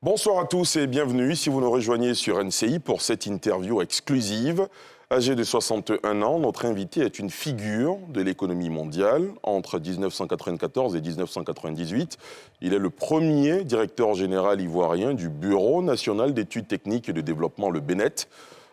Bonsoir à tous et bienvenue si vous nous rejoignez sur NCI pour cette interview exclusive. Âgé de 61 ans, notre invité est une figure de l'économie mondiale. Entre 1994 et 1998, il est le premier directeur général ivoirien du Bureau national d'études techniques et de développement, le BNET.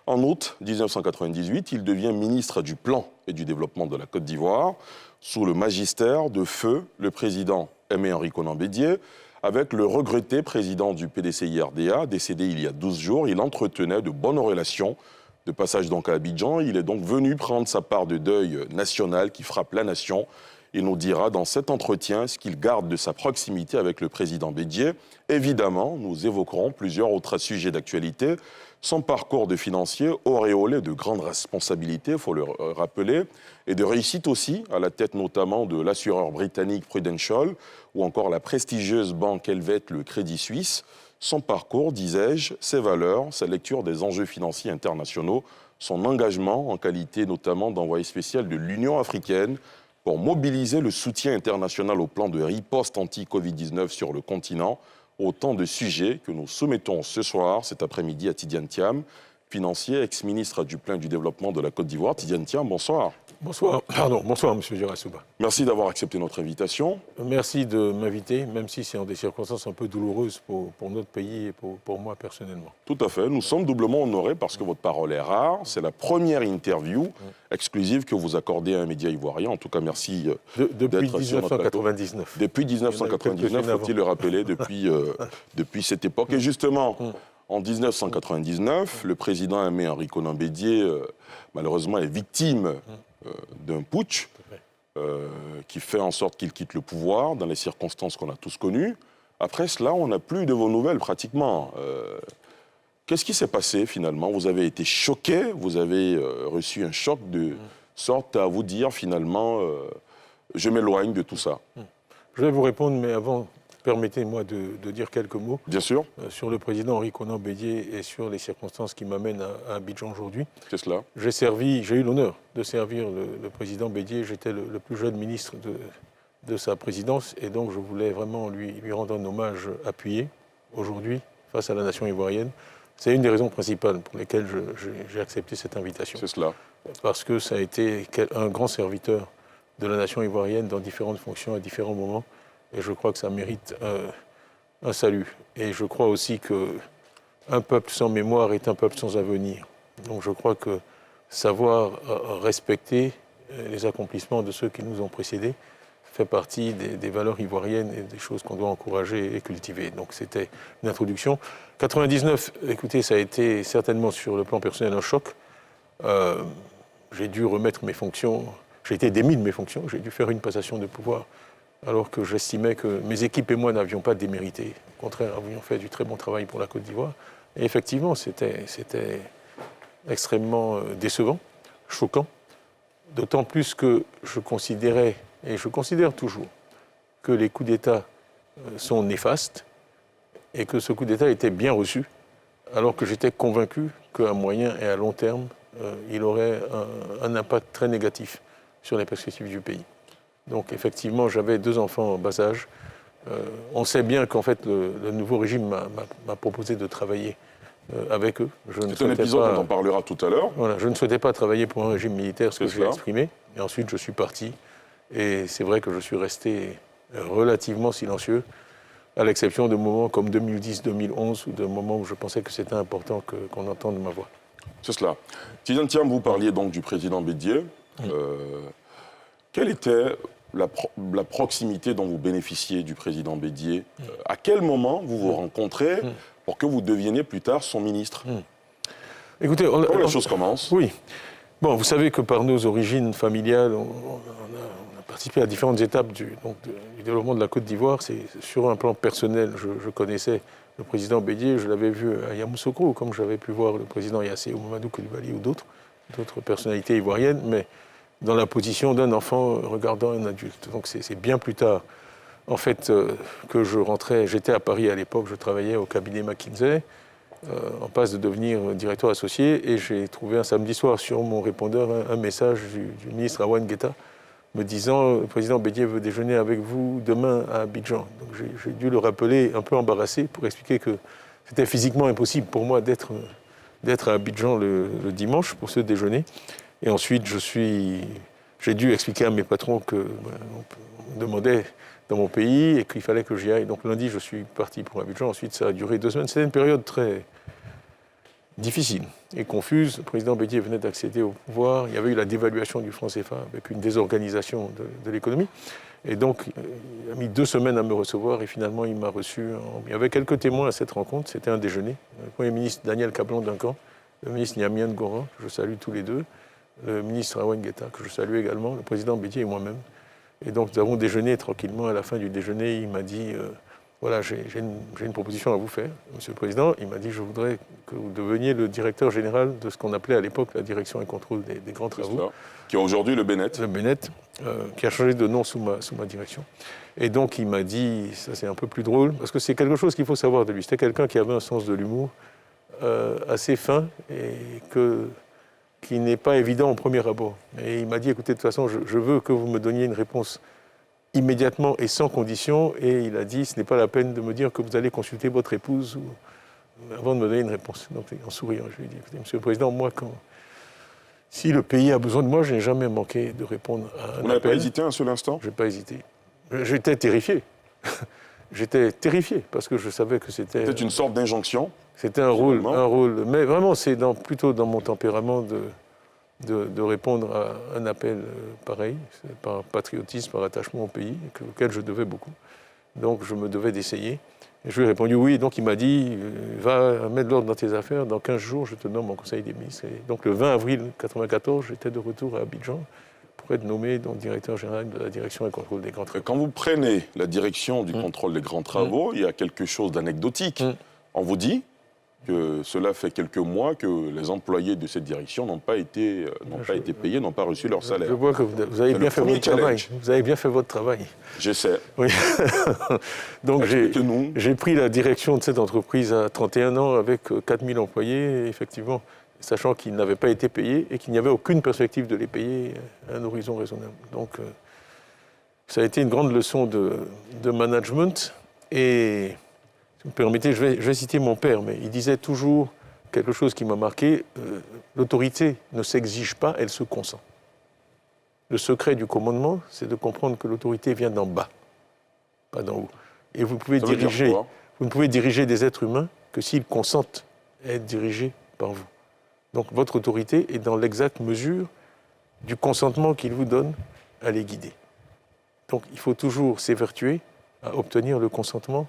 En août 1998, il devient ministre du Plan et du Développement de la Côte d'Ivoire, sous le magistère de feu le président Aimé Henri Konan Bédié. Avec le regretté président du PDCI-RDA, décédé il y a 12 jours, il entretenait de bonnes relations. De passage donc à Abidjan, il est donc venu prendre sa part de deuil national qui frappe la nation. Il nous dira dans cet entretien ce qu'il garde de sa proximité avec le président Bédié. Évidemment, nous évoquerons plusieurs autres sujets d'actualité. Son parcours de financier auréolé de grandes responsabilités, il faut le rappeler, et de réussite aussi, à la tête notamment de l'assureur britannique Prudential ou encore la prestigieuse banque helvète, le Crédit Suisse. Son parcours, disais-je, ses valeurs, sa lecture des enjeux financiers internationaux, son engagement en qualité notamment d'envoyé spécial de l'Union africaine pour mobiliser le soutien international au plan de riposte anti-Covid-19 sur le continent. Autant de sujets que nous soumettons ce soir, cet après-midi, à Tidiane Thiam, financier, ex-ministre du Plan et du Développement de la Côte d'Ivoire. Tidiane Thiam, bonsoir. Bonsoir, M. Djirassouba. Merci d'avoir accepté notre invitation. Merci de m'inviter, même si c'est en des circonstances un peu douloureuses pour notre pays et pour moi personnellement. Tout à fait. Nous sommes doublement honorés parce que votre parole est rare. C'est la première interview exclusive que vous accordez à un média ivoirien. En tout cas, merci depuis 1999. Depuis 1999, faut-il le rappeler, depuis cette époque. Et justement, en 1999, le président Aimé Henri Konan Bédié, malheureusement, est victime d'un putsch qui fait en sorte qu'il quitte le pouvoir dans les circonstances qu'on a tous connues. Après cela, on n'a plus de vos nouvelles pratiquement. Qu'est-ce qui s'est passé finalement? Vous avez été choqué, vous avez reçu un choc de sorte à vous dire finalement, je m'éloigne de tout ça. Je vais vous répondre, mais avant, permettez-moi de dire quelques mots. Bien sûr. Sur le président Henri Konan Bédié et sur les circonstances qui m'amènent à Abidjan aujourd'hui. Qu'est-ce cela? J'ai eu l'honneur de servir le président Bédié. J'étais le plus jeune ministre de sa présidence et donc je voulais vraiment lui rendre un hommage appuyé aujourd'hui face à la nation ivoirienne. C'est une des raisons principales pour lesquelles j'ai accepté cette invitation. C'est cela. Parce que ça a été un grand serviteur de la nation ivoirienne dans différentes fonctions à différents moments. Et je crois que ça mérite un salut. Et je crois aussi qu'un peuple sans mémoire est un peuple sans avenir. Donc je crois que savoir respecter les accomplissements de ceux qui nous ont précédés fait partie des valeurs ivoiriennes et des choses qu'on doit encourager et cultiver. Donc c'était une introduction. 99, écoutez, ça a été certainement sur le plan personnel un choc. J'ai dû remettre mes fonctions, j'ai été démis de mes fonctions, j'ai dû faire une passation de pouvoir alors que j'estimais que mes équipes et moi n'avions pas démérité. Au contraire, avions fait du très bon travail pour la Côte d'Ivoire. Et effectivement, c'était extrêmement décevant, choquant, d'autant plus que je considérais, et je considère toujours, que les coups d'État sont néfastes et que ce coup d'État était bien reçu, alors que j'étais convaincu qu'à moyen et à long terme, il aurait un impact très négatif sur les perspectives du pays. Donc effectivement, j'avais 2 enfants en bas âge. On sait bien qu'en fait, le nouveau régime m'a proposé de travailler avec eux. C'est un épisode dont on parlera tout à l'heure. Voilà, je ne souhaitais pas travailler pour un régime militaire, ce que j'ai exprimé. Et ensuite, je suis parti. Et c'est vrai que je suis resté relativement silencieux, à l'exception de moments comme 2010, 2011, ou de moments où je pensais que c'était important qu'on entende ma voix. C'est cela. Tidiane Thiam, vous parliez donc du président Bédié. Quelle était la proximité dont vous bénéficiez du président Bédié? À quel moment vous vous rencontrez pour que vous deveniez plus tard son ministre? Écoutez, comment les choses commencent? Oui. Bon, vous savez que par nos origines familiales, on a participé à différentes étapes du développement de la Côte d'Ivoire. C'est sur un plan personnel, je connaissais le président Bédié, je l'avais vu à Yamoussoukro, comme j'avais pu voir le président Yassé ou Mamadou Koulibaly ou d'autres personnalités ivoiriennes, mais dans la position d'un enfant regardant un adulte. Donc c'est bien plus tard, en fait, que je rentrais. J'étais à Paris à l'époque, je travaillais au cabinet McKinsey, en passe de devenir directeur associé, et j'ai trouvé un samedi soir sur mon répondeur un message du ministre Awan Guetta, me disant « Le président Bédié veut déjeuner avec vous demain à Abidjan ». Donc j'ai dû le rappeler un peu embarrassé pour expliquer que c'était physiquement impossible pour moi d'être à Abidjan le dimanche pour ce déjeuner. Et ensuite, j'ai dû expliquer à mes patrons qu'on me demandait dans mon pays et qu'il fallait que j'y aille. Donc lundi, je suis parti pour Abidjan. Ensuite, ça a duré 2 semaines. C'était une période très difficile et confuse. Le président Bédié venait d'accéder au pouvoir. Il y avait eu la dévaluation du franc CFA avec une désorganisation de l'économie. Et donc, il a mis 2 semaines à me recevoir et finalement, il m'a reçu. Il y avait quelques témoins à cette rencontre. C'était un déjeuner. Le Premier ministre Daniel Kablan-Duncan, le ministre Niamien Goran, que je salue tous les deux, le ministre Awan Guetta, que je salue également, le président Bédié et moi-même. Et donc, nous avons déjeuné tranquillement. À la fin du déjeuner, il m'a dit voilà, j'ai une proposition à vous faire, Monsieur le Président. Il m'a dit je voudrais que vous deveniez le directeur général de ce qu'on appelait à l'époque la direction et contrôle des grands travaux. Qui est aujourd'hui le BNET. Le BNET, qui a changé de nom sous ma direction. Et donc, il m'a dit, ça c'est un peu plus drôle, parce que c'est quelque chose qu'il faut savoir de lui. C'était quelqu'un qui avait un sens de l'humour assez fin et qui n'est pas évident au premier abord. Et il m'a dit, écoutez, de toute façon, je veux que vous me donniez une réponse immédiatement et sans condition. Et il a dit, ce n'est pas la peine de me dire que vous allez consulter votre épouse avant de me donner une réponse. Donc, en souriant, je lui ai dit, écoutez, Monsieur le Président, moi, si le pays a besoin de moi, je n'ai jamais manqué de répondre à un appel. Vous n'avez pas hésité un seul instant? Je n'ai pas hésité. J'étais terrifié. J'étais terrifié parce que je savais que c'était... C'était une sorte d'injonction. C'était un rôle. Mais vraiment, c'est plutôt dans mon tempérament de répondre à un appel pareil, par patriotisme, par attachement au pays, auquel je devais beaucoup. Donc je me devais d'essayer. Et je lui ai répondu oui. Donc il m'a dit va mettre l'ordre dans tes affaires. Dans 15 jours, je te nomme au Conseil des ministres. Et donc le 20 avril 1994, j'étais de retour à Abidjan pour être nommé donc, directeur général de la direction et contrôle des grands travaux. Quand vous prenez la direction du contrôle des grands travaux, il y a quelque chose d'anecdotique. On vous dit que cela fait quelques mois que les employés de cette direction n'ont pas été payés, n'ont pas reçu leur salaire. Je vois que vous avez bien fait votre travail. Vous avez bien fait votre travail. J'essaie. Oui. Donc j'ai pris la direction de cette entreprise à 31 ans avec 4000 employés, effectivement, sachant qu'ils n'avaient pas été payés et qu'il n'y avait aucune perspective de les payer à un horizon raisonnable. Donc ça a été une grande leçon de management. Et si vous me permettez, je vais citer mon père, mais il disait toujours quelque chose qui m'a marqué, l'autorité ne s'exige pas, elle se consent. Le secret du commandement, c'est de comprendre que l'autorité vient d'en bas, pas d'en haut. Et vous ne pouvez diriger des êtres humains que s'ils consentent à être dirigés par vous. Donc votre autorité est dans l'exacte mesure du consentement qu'il vous donne à les guider. Donc il faut toujours s'évertuer à obtenir le consentement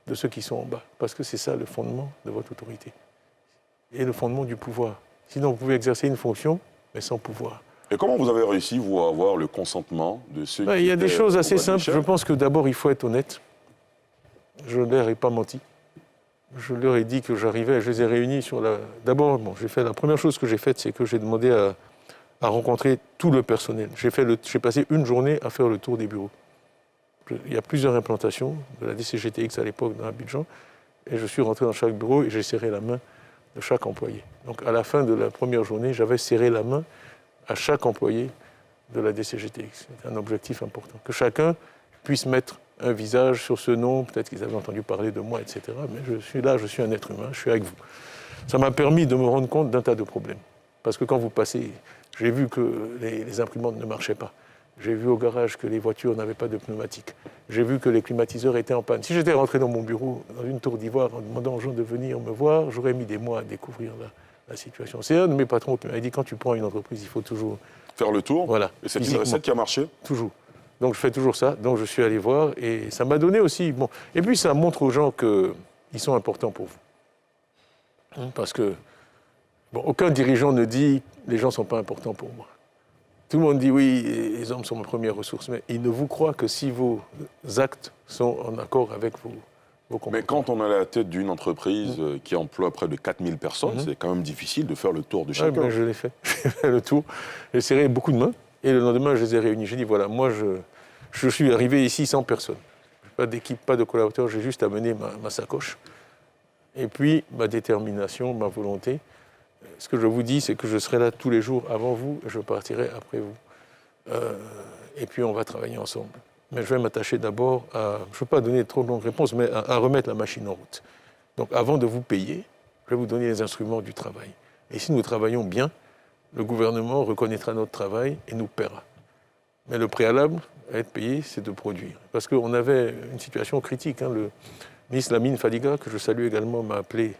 de ceux qui sont en bas, parce que c'est ça le fondement de votre autorité et le fondement du pouvoir. Sinon, vous pouvez exercer une fonction, mais sans pouvoir. Et comment vous avez réussi, vous, à avoir le consentement de ceux qui... Il y a des choses assez simples. Je pense que d'abord, il faut être honnête. Je ne leur ai pas menti. Je leur ai dit que j'arrivais, je les ai réunis sur la... D'abord, la première chose que j'ai faite, c'est que j'ai demandé à rencontrer tout le personnel. J'ai passé une journée à faire le tour des bureaux. Il y a plusieurs implantations de la DCGTX à l'époque dans Abidjan, et je suis rentré dans chaque bureau et j'ai serré la main de chaque employé. Donc à la fin de la première journée, j'avais serré la main à chaque employé de la DCGTX. C'est un objectif important. Que chacun puisse mettre un visage sur ce nom, peut-être qu'ils avaient entendu parler de moi, etc. Mais je suis là, je suis un être humain, je suis avec vous. Ça m'a permis de me rendre compte d'un tas de problèmes. Parce que quand vous passez, j'ai vu que les imprimantes ne marchaient pas. J'ai vu au garage que les voitures n'avaient pas de pneumatiques. J'ai vu que les climatiseurs étaient en panne. Si j'étais rentré dans mon bureau, dans une tour d'ivoire, en demandant aux gens de venir me voir, j'aurais mis des mois à découvrir la situation. C'est un de mes patrons qui m'a dit, quand tu prends une entreprise, il faut toujours... faire le tour. Voilà. Et c'est une recette qui a marché? Toujours. Donc je fais toujours ça. Donc je suis allé voir et ça m'a donné aussi... Bon. Et puis ça montre aux gens qu'ils sont importants pour vous. Parce que aucun dirigeant ne dit « les gens ne sont pas importants pour moi ». Tout le monde dit oui, les hommes sont ma première ressource, mais ils ne vous croient que si vos actes sont en accord avec vos comportements. Mais quand on est à la tête d'une entreprise qui emploie près de 4000 personnes, c'est quand même difficile de faire le tour de chacun. Ben je l'ai fait. J'ai fait le tour. J'ai serré beaucoup de mains et le lendemain, je les ai réunis. J'ai dit voilà, moi, je suis arrivé ici sans personne. Pas d'équipe, pas de collaborateurs, j'ai juste amené ma sacoche. Et puis, ma détermination, ma volonté. Ce que je vous dis, c'est que je serai là tous les jours avant vous et je partirai après vous. et puis on va travailler ensemble. Mais je vais m'attacher d'abord à, je ne veux pas donner trop de longues réponses, mais à remettre la machine en route. Donc avant de vous payer, je vais vous donner les instruments du travail. Et si nous travaillons bien, le gouvernement reconnaîtra notre travail et nous paiera. Mais le préalable à être payé, c'est de produire. Parce qu'on avait une situation critique. Le ministre Lamine Fadiga, que je salue également, m'a appelé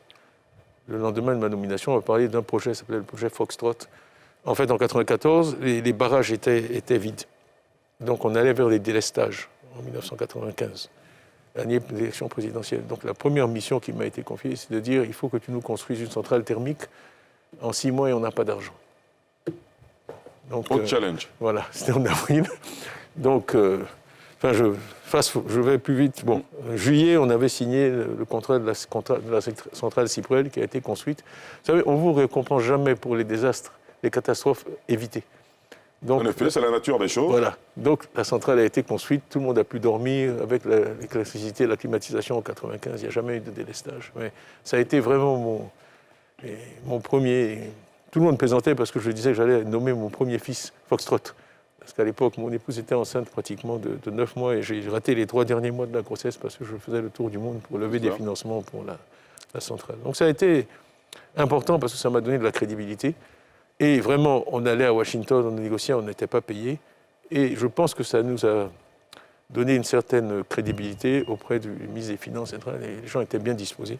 le lendemain de ma nomination, on va parler d'un projet, ça s'appelait le projet Foxtrot. En fait, en 1994, les barrages étaient vides. Donc on allait vers les délestages en 1995, l'année de l'élection présidentielle. Donc la première mission qui m'a été confiée, c'est de dire il faut que tu nous construises une centrale thermique en 6 mois et on n'a pas d'argent. Donc, challenge. Voilà, c'était en avril. Donc, je vais plus vite. Bon, en juillet, on avait signé le contrat de la centrale Cyprel qui a été construite. Vous savez, on ne vous récompense jamais pour les désastres, les catastrophes évitées. Donc, en effet, c'est la nature des choses. Voilà. Donc, la centrale a été construite, tout le monde a pu dormir avec l'électricité et la climatisation en 1995. Il n'y a jamais eu de délestage. Mais ça a été vraiment mon premier... Tout le monde plaisantait parce que je disais que j'allais nommer mon premier fils Foxtrot. Parce qu'à l'époque, mon épouse était enceinte pratiquement de 9 mois et j'ai raté les 3 derniers mois de la grossesse parce que je faisais le tour du monde pour lever des financements pour la centrale. Donc ça a été important parce que ça m'a donné de la crédibilité. Et vraiment, on allait à Washington, on négociait, on n'était pas payé. Et je pense que ça nous a donné une certaine crédibilité auprès du ministre des Finances centrales et les gens étaient bien disposés.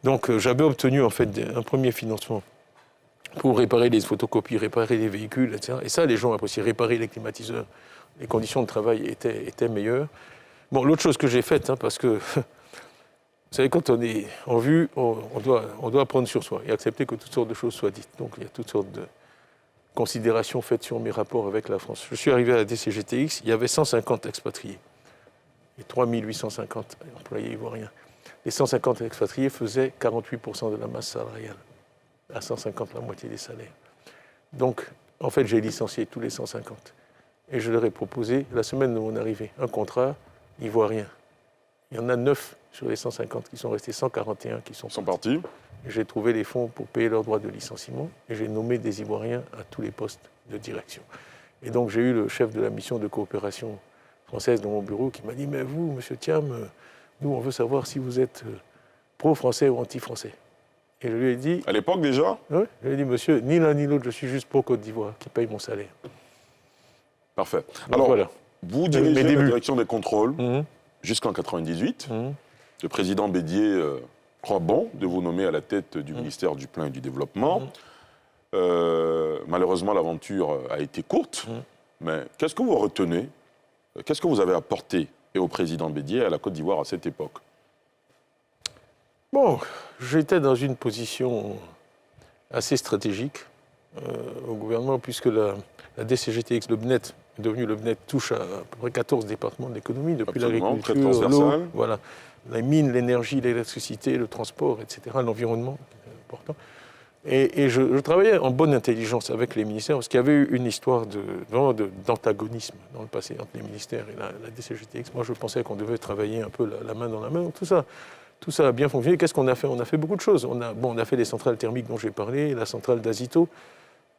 Donc j'avais obtenu en fait un premier financement pour réparer les photocopies, réparer les véhicules, etc. Et ça, les gens appréciaient, réparer les climatiseurs. Les conditions de travail étaient meilleures. Bon, l'autre chose que j'ai faite, parce que, vous savez, quand on est en vue, on doit prendre sur soi et accepter que toutes sortes de choses soient dites. Donc, il y a toutes sortes de considérations faites sur mes rapports avec la France. Je suis arrivé à la DCGTX, il y avait 150 expatriés et 3850 employés ivoiriens. Les 150 expatriés faisaient 48% de la masse salariale. À 150, la moitié des salaires. Donc, en fait, j'ai licencié tous les 150. Et je leur ai proposé, la semaine de mon arrivée, un contrat ivoirien. Il y en a 9 sur les 150 qui sont restés, 141 qui sont partis. J'ai trouvé les fonds pour payer leurs droits de licenciement et j'ai nommé des Ivoiriens à tous les postes de direction. Et donc, j'ai eu le chef de la mission de coopération française dans mon bureau qui m'a dit « Mais vous, monsieur Thiam, nous, on veut savoir si vous êtes pro-français ou anti-français. » Et je lui ai dit... À l'époque déjà? Oui, je lui ai dit, monsieur, ni l'un ni l'autre, je suis juste pour Côte d'Ivoire, qui paye mon salaire. Parfait. Donc, alors, voilà. Vous dirigez la direction des contrôles jusqu'en 1998. Le président Bédier croit bon de vous nommer à la tête du ministère du Plan et du Développement. Malheureusement, l'aventure a été courte. Mais qu'est-ce que vous retenez? Qu'est-ce que vous avez apporté au président Bédier et à la Côte d'Ivoire à cette époque? Bon, j'étais dans une position assez stratégique au gouvernement, puisque la DCGTX, le BNET, est devenu le BNET, touche à peu près 14 départements de l'économie, depuis l'agriculture, l'eau, voilà, les mines, l'énergie, l'électricité, le transport, etc., l'environnement, c'est important. Et je travaillais en bonne intelligence avec les ministères, parce qu'il y avait eu une histoire d'antagonisme dans le passé entre les ministères et la DCGTX. Moi, je pensais qu'on devait travailler un peu la main dans la main, tout ça a bien fonctionné. Qu'est-ce qu'on a fait? On a fait beaucoup de choses. On a fait les centrales thermiques dont j'ai parlé, la centrale d'Azito.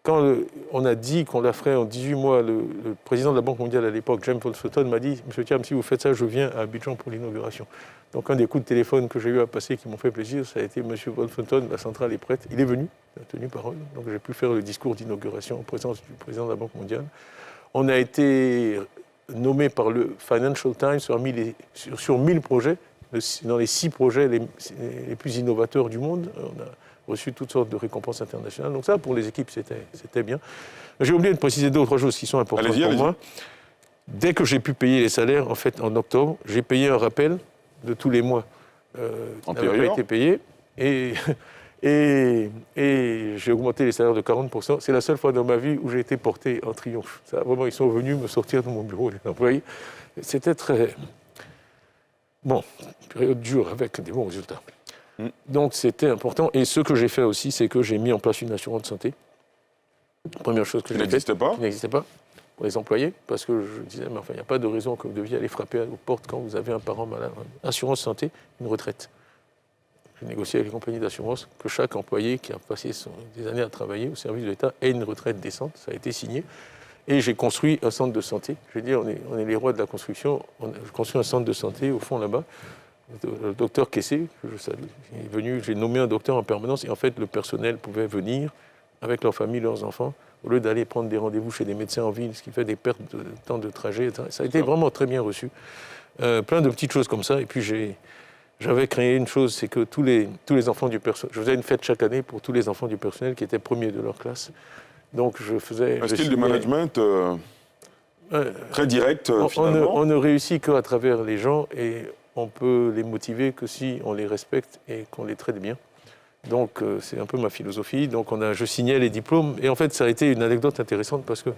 Quand on a dit qu'on la ferait en 18 mois, le président de la Banque mondiale à l'époque, James Wolfenton, m'a dit « Monsieur Thiam, si vous faites ça, je viens à Abidjan pour l'inauguration ». Donc un des coups de téléphone que j'ai eu à passer qui m'ont fait plaisir, ça a été « Monsieur Wolfenton, la centrale est prête ». Il est venu, il a tenu parole. Donc j'ai pu faire le discours d'inauguration en présence du président de la Banque mondiale. On a été nommé par le Financial Times sur 1000 projets, dans les 6 projets les plus innovateurs du monde. On a reçu toutes sortes de récompenses internationales. Donc ça, pour les équipes, c'était bien. J'ai oublié de préciser 2 ou 3 choses qui sont importantes pour moi. Dès que j'ai pu payer les salaires, en fait, en octobre, j'ai payé un rappel de tous les mois qui n'avait pas été payé. Et j'ai augmenté les salaires de 40%. C'est la seule fois dans ma vie où j'ai été porté en triomphe. Ça, vraiment, ils sont venus me sortir de mon bureau, les employés. C'était très... Bon, période dure avec des bons résultats. Donc c'était important. Et ce que j'ai fait aussi, c'est que j'ai mis en place une assurance santé. Première chose que j'ai faite. Qui n'existait pas pour les employés. Parce que je disais, mais enfin, il n'y a pas de raison que vous deviez aller frapper aux portes quand vous avez un parent malade. Assurance santé, une retraite. J'ai négocié avec les compagnies d'assurance que chaque employé qui a passé des années à travailler au service de l'État ait une retraite décente. Ça a été signé. Et j'ai construit un centre de santé. Je veux dire, on est les rois de la construction. J'ai construit un centre de santé au fond là-bas. Le docteur Kessé, que je salue, est venu, j'ai nommé un docteur en permanence. Et en fait, le personnel pouvait venir avec leur famille, leurs enfants, au lieu d'aller prendre des rendez-vous chez des médecins en ville, ce qui fait des pertes de temps de trajet. Ça a été vraiment très bien reçu. Plein de petites choses comme ça. Et puis j'avais créé une chose, c'est que tous les enfants du personnel, je faisais une fête chaque année pour tous les enfants du personnel qui étaient premiers de leur classe. Donc je faisais... Un style de management très direct, finalement. On ne réussit qu'à travers les gens et on peut les motiver que si on les respecte et qu'on les traite bien. Donc c'est un peu ma philosophie. Donc je signais les diplômes et en fait ça a été une anecdote intéressante parce que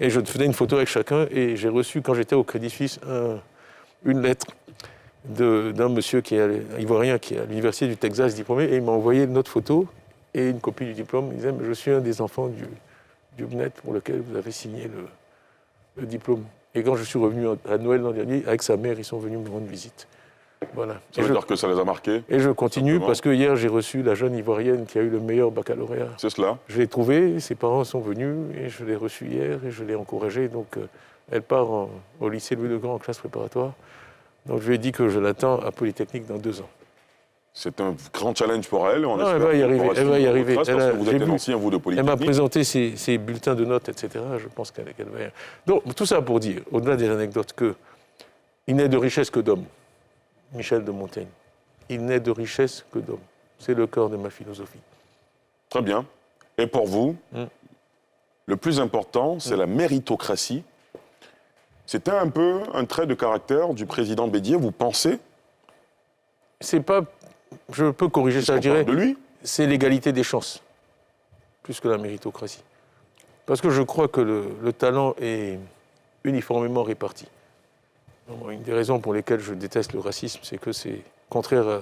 je faisais une photo avec chacun et j'ai reçu quand j'étais au Crédit Suisse une lettre d'un monsieur ivoirien qui est à l'université du Texas diplômé et il m'a envoyé notre photo et une copie du diplôme. Il disait je suis un des enfants du BNET pour lequel vous avez signé le diplôme. Et quand je suis revenu à Noël l'an dernier, avec sa mère, ils sont venus me rendre visite. Voilà. Ça veut dire que ça les a marqués. Et je continue parce que hier, j'ai reçu la jeune Ivoirienne qui a eu le meilleur baccalauréat. C'est cela. Je l'ai trouvée, ses parents sont venus et je l'ai reçue hier et je l'ai encouragée. Donc, elle part au lycée Louis le Grand en classe préparatoire. Donc, je lui ai dit que je l'attends à Polytechnique dans 2 ans. C'est un grand challenge pour elle. On espère elle va y arriver. Elle va y arriver. Parce que vous êtes un ancien, vous, de Polytechnique. Elle m'a présenté ses bulletins de notes, etc. Je pense qu'elle va y arriver. Donc, tout ça pour dire, au-delà des anecdotes, qu'il n'est de richesse que d'homme. Michel de Montaigne. Il n'est de richesse que d'homme. C'est le cœur de ma philosophie. Très bien. Et pour vous, le plus important, c'est la méritocratie. C'était un peu un trait de caractère du président Bédier, vous pensez? C'est pas... Je peux corriger ça, je dirais. De lui? C'est l'égalité des chances, plus que la méritocratie. Parce que je crois que le talent est uniformément réparti. Une des raisons pour lesquelles je déteste le racisme, c'est que c'est contraire à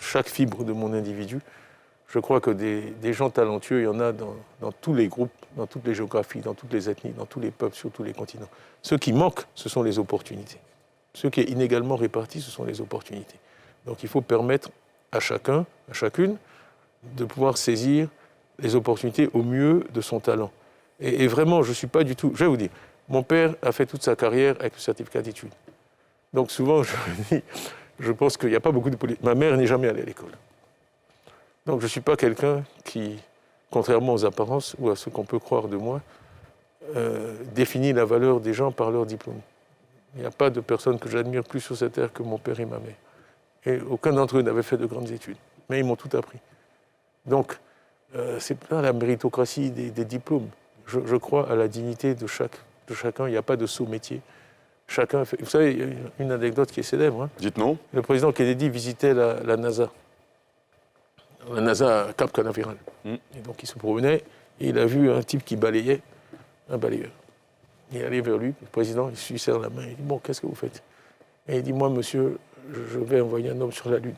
chaque fibre de mon individu. Je crois que des gens talentueux, il y en a dans tous les groupes, dans toutes les géographies, dans toutes les ethnies, dans tous les peuples, sur tous les continents. Ce qui manque, ce sont les opportunités. Ce qui est inégalement réparti, ce sont les opportunités. Donc il faut permettre à chacun, à chacune, de pouvoir saisir les opportunités au mieux de son talent. Et vraiment, je ne suis pas du tout... Je vais vous dire, mon père a fait toute sa carrière avec le certificat d'études. Donc souvent, je pense qu'il n'y a pas beaucoup de politique. Ma mère n'est jamais allée à l'école. Donc je ne suis pas quelqu'un qui, contrairement aux apparences ou à ce qu'on peut croire de moi, définit la valeur des gens par leur diplôme. Il n'y a pas de personne que j'admire plus sur cette terre que mon père et ma mère. Et aucun d'entre eux n'avait fait de grandes études. Mais ils m'ont tout appris. Donc, ce n'est pas la méritocratie des diplômes. Je crois à la dignité de chacun. Il n'y a pas de sous-métier. Chacun fait... Vous savez, il y a une anecdote qui est célèbre. Hein. Dites-nous. Le président Kennedy visitait la NASA. La NASA à Cap Canaveral. Et donc, il se promenait et il a vu un type qui balayait, un balayeur. Il est allé vers lui, le président, il lui serre la main. Il dit, bon, qu'est-ce que vous faites? Et il dit, moi, monsieur, je vais envoyer un homme sur la Lune.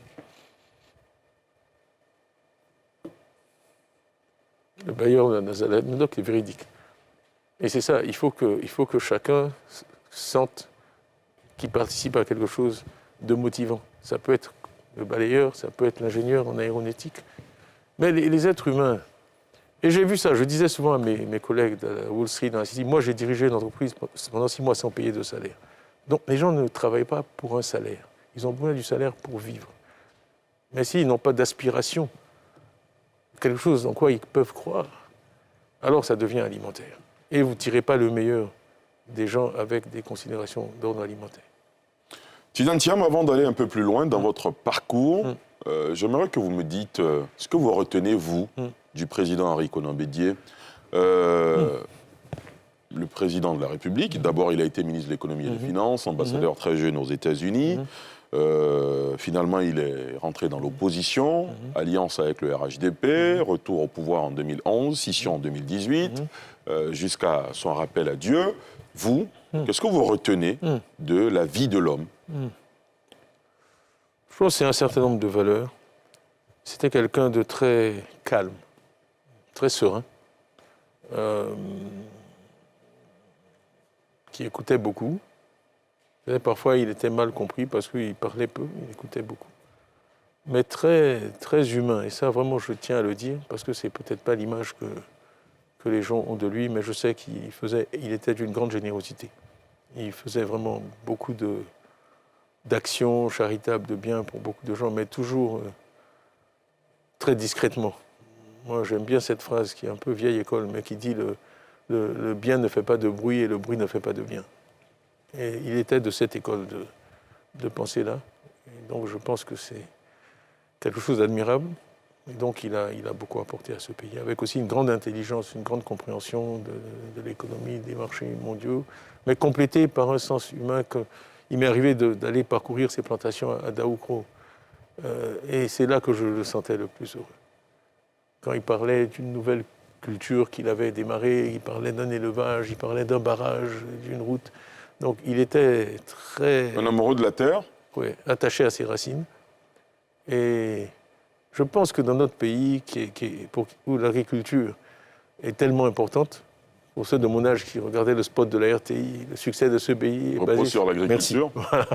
Le bailleur de la NASA, l'anecdote est véridique. Et c'est ça, il faut que chacun sente qu'il participe à quelque chose de motivant. Ça peut être le balayeur, ça peut être l'ingénieur en aéronautique. Mais les êtres humains, et j'ai vu ça, je disais souvent à mes collègues de Wall Street, dans la City, moi j'ai dirigé une entreprise pendant 6 mois sans payer de salaire. Donc les gens ne travaillent pas pour un salaire. Ils ont besoin du salaire pour vivre. Mais s'ils n'ont pas d'aspiration, quelque chose en quoi ils peuvent croire, alors ça devient alimentaire. Et vous ne tirez pas le meilleur des gens avec des considérations d'ordre alimentaire. Tidjane Thiam, avant d'aller un peu plus loin dans votre parcours, j'aimerais que vous me dites ce que vous retenez, vous, du président Henri Konan Bédier. Le président de la République, d'abord il a été ministre de l'économie et des finances, ambassadeur très jeune aux États-Unis. Finalement, il est rentré dans l'opposition, alliance avec le RHDP, retour au pouvoir en 2011, scission en 2018, jusqu'à son rappel à Dieu. Vous, qu'est-ce que vous retenez de la vie de l'homme? Je pense que c'est un certain nombre de valeurs. C'était quelqu'un de très calme, très serein, qui écoutait beaucoup. Parfois, il était mal compris parce qu'il parlait peu, il écoutait beaucoup. Mais très, très humain. Et ça, vraiment, je tiens à le dire, parce que c'est peut-être pas l'image que les gens ont de lui, mais je sais qu'il était d'une grande générosité. Il faisait vraiment beaucoup d'actions charitables, de bien pour beaucoup de gens, mais toujours très discrètement. Moi, j'aime bien cette phrase qui est un peu vieille école, mais qui dit le bien ne fait pas de bruit et le bruit ne fait pas de bien. Et il était de cette école de pensée-là. Et donc, je pense que c'est quelque chose d'admirable. Et donc, il a beaucoup apporté à ce pays, avec aussi une grande intelligence, une grande compréhension de l'économie, des marchés mondiaux, mais complété par un sens humain. Il m'est arrivé d'aller parcourir ces plantations à Daoukro. Et c'est là que je le sentais le plus heureux. Quand il parlait d'une nouvelle culture qu'il avait démarrée, il parlait d'un élevage, il parlait d'un barrage, d'une route. Donc, il était très... Un amoureux de la terre. Oui, attaché à ses racines. Et je pense que dans notre pays, où l'agriculture est tellement importante, pour ceux de mon âge qui regardaient le spot de la RTI, le succès de ce pays est basé sur l'agriculture. Voilà,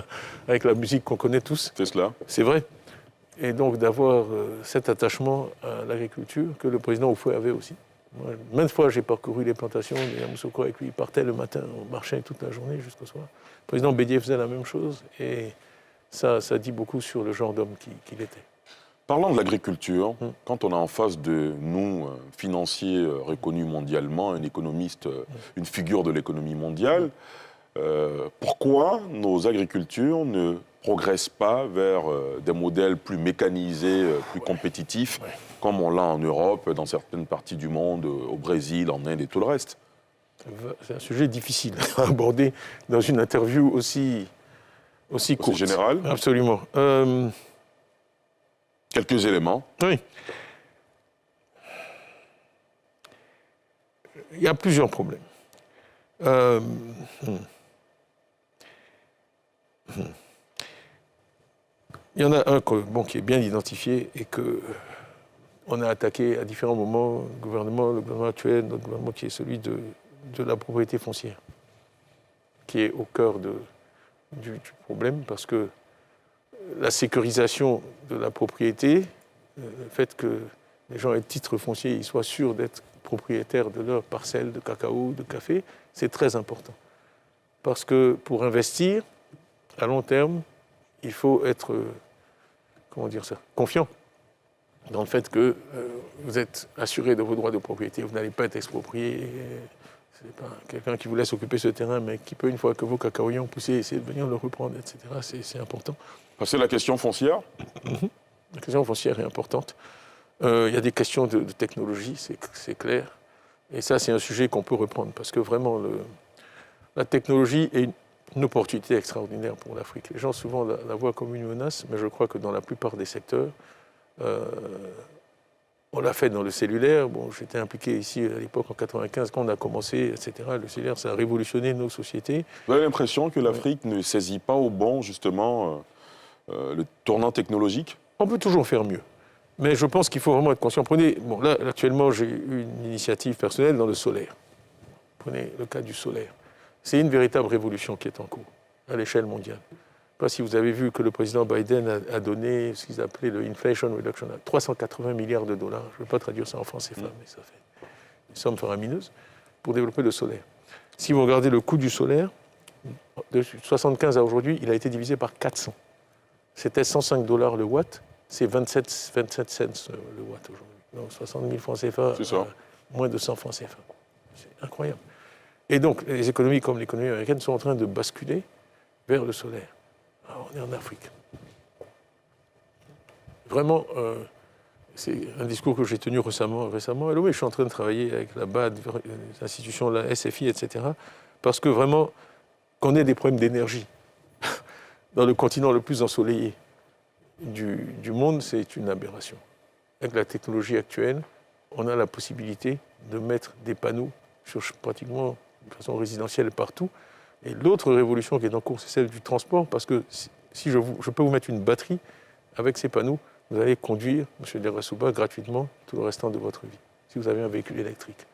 avec la musique qu'on connaît tous. C'est cela. C'est vrai. Et donc d'avoir cet attachement à l'agriculture que le président Houphouët avait aussi. Moi, maintes fois, j'ai parcouru les plantations de Yamoussoukro avec lui. Il partait le matin, on marchait toute la journée jusqu'au soir. Le président Bédié faisait la même chose. Et ça dit beaucoup sur le genre d'homme qu'il était. Parlant de l'agriculture, quand on a en face de nous un financier reconnu mondialement, un économiste, une figure de l'économie mondiale, pourquoi nos agricultures ne progressent pas vers des modèles plus mécanisés, plus compétitifs, comme on l'a en Europe, dans certaines parties du monde, au Brésil, en Inde et tout le reste? C'est un sujet difficile à aborder dans une interview aussi courte. C'est général? Absolument. Quelques éléments. Oui. Il y a plusieurs problèmes. Il y en a un qui est bien identifié et qu'on a attaqué à différents moments, le gouvernement actuel, notre gouvernement qui est celui de la propriété foncière, qui est au cœur du problème, parce que la sécurisation de la propriété, le fait que les gens aient titre foncier, ils soient sûrs d'être propriétaires de leurs parcelles de cacao, de café, c'est très important. Parce que pour investir, à long terme, il faut être, confiant dans le fait que vous êtes assuré de vos droits de propriété, vous n'allez pas être exproprié. Ce n'est pas quelqu'un qui vous laisse occuper ce terrain, mais qui peut, une fois que vos cacaoyers ont poussé, essayer de venir le reprendre, etc. C'est important. C'est la question foncière. La question foncière est importante. Il y a des questions de technologie, c'est clair. Et ça, c'est un sujet qu'on peut reprendre, parce que vraiment, la technologie est une opportunité extraordinaire pour l'Afrique. Les gens, souvent, la voient comme une menace, mais je crois que dans la plupart des secteurs, on l'a fait dans le cellulaire. Bon, j'étais impliqué ici à l'époque, en 95, quand on a commencé, etc. Le cellulaire, ça a révolutionné nos sociétés. Vous avez l'impression que l'Afrique ne saisit pas au bon, justement, le tournant technologique? On peut toujours faire mieux. Mais je pense qu'il faut vraiment être conscient. Prenez, là, actuellement, j'ai eu une initiative personnelle dans le solaire. Prenez le cas du solaire. C'est une véritable révolution qui est en cours, à l'échelle mondiale. Je ne sais pas si vous avez vu que le président Biden a donné ce qu'ils appelaient le Inflation Reduction Act, 380 milliards de dollars. Je ne vais pas traduire ça en francs CFA, mais ça fait une somme faramineuse pour développer le solaire. Si vous regardez le coût du solaire, de 1975 à aujourd'hui, il a été divisé par 400. C'était 105 $ le watt, c'est 27 cents le watt aujourd'hui. Donc 60 000 francs CFA, moins de 100 francs CFA. C'est incroyable. Et donc, les économies comme l'économie américaine sont en train de basculer vers le solaire. Alors, on est en Afrique. Vraiment, c'est un discours que j'ai tenu récemment. Et oui, je suis en train de travailler avec la BAD, les institutions, la SFI, etc. Parce que vraiment, qu'on ait des problèmes d'énergie dans le continent le plus ensoleillé du monde, c'est une aberration. Avec la technologie actuelle, on a la possibilité de mettre des panneaux sur pratiquement de façon résidentielle partout. Et l'autre révolution qui est en cours, c'est celle du transport, parce que si je peux vous mettre une batterie avec ces panneaux, vous allez conduire, M. Derassouba, gratuitement tout le restant de votre vie, si vous avez un véhicule électrique.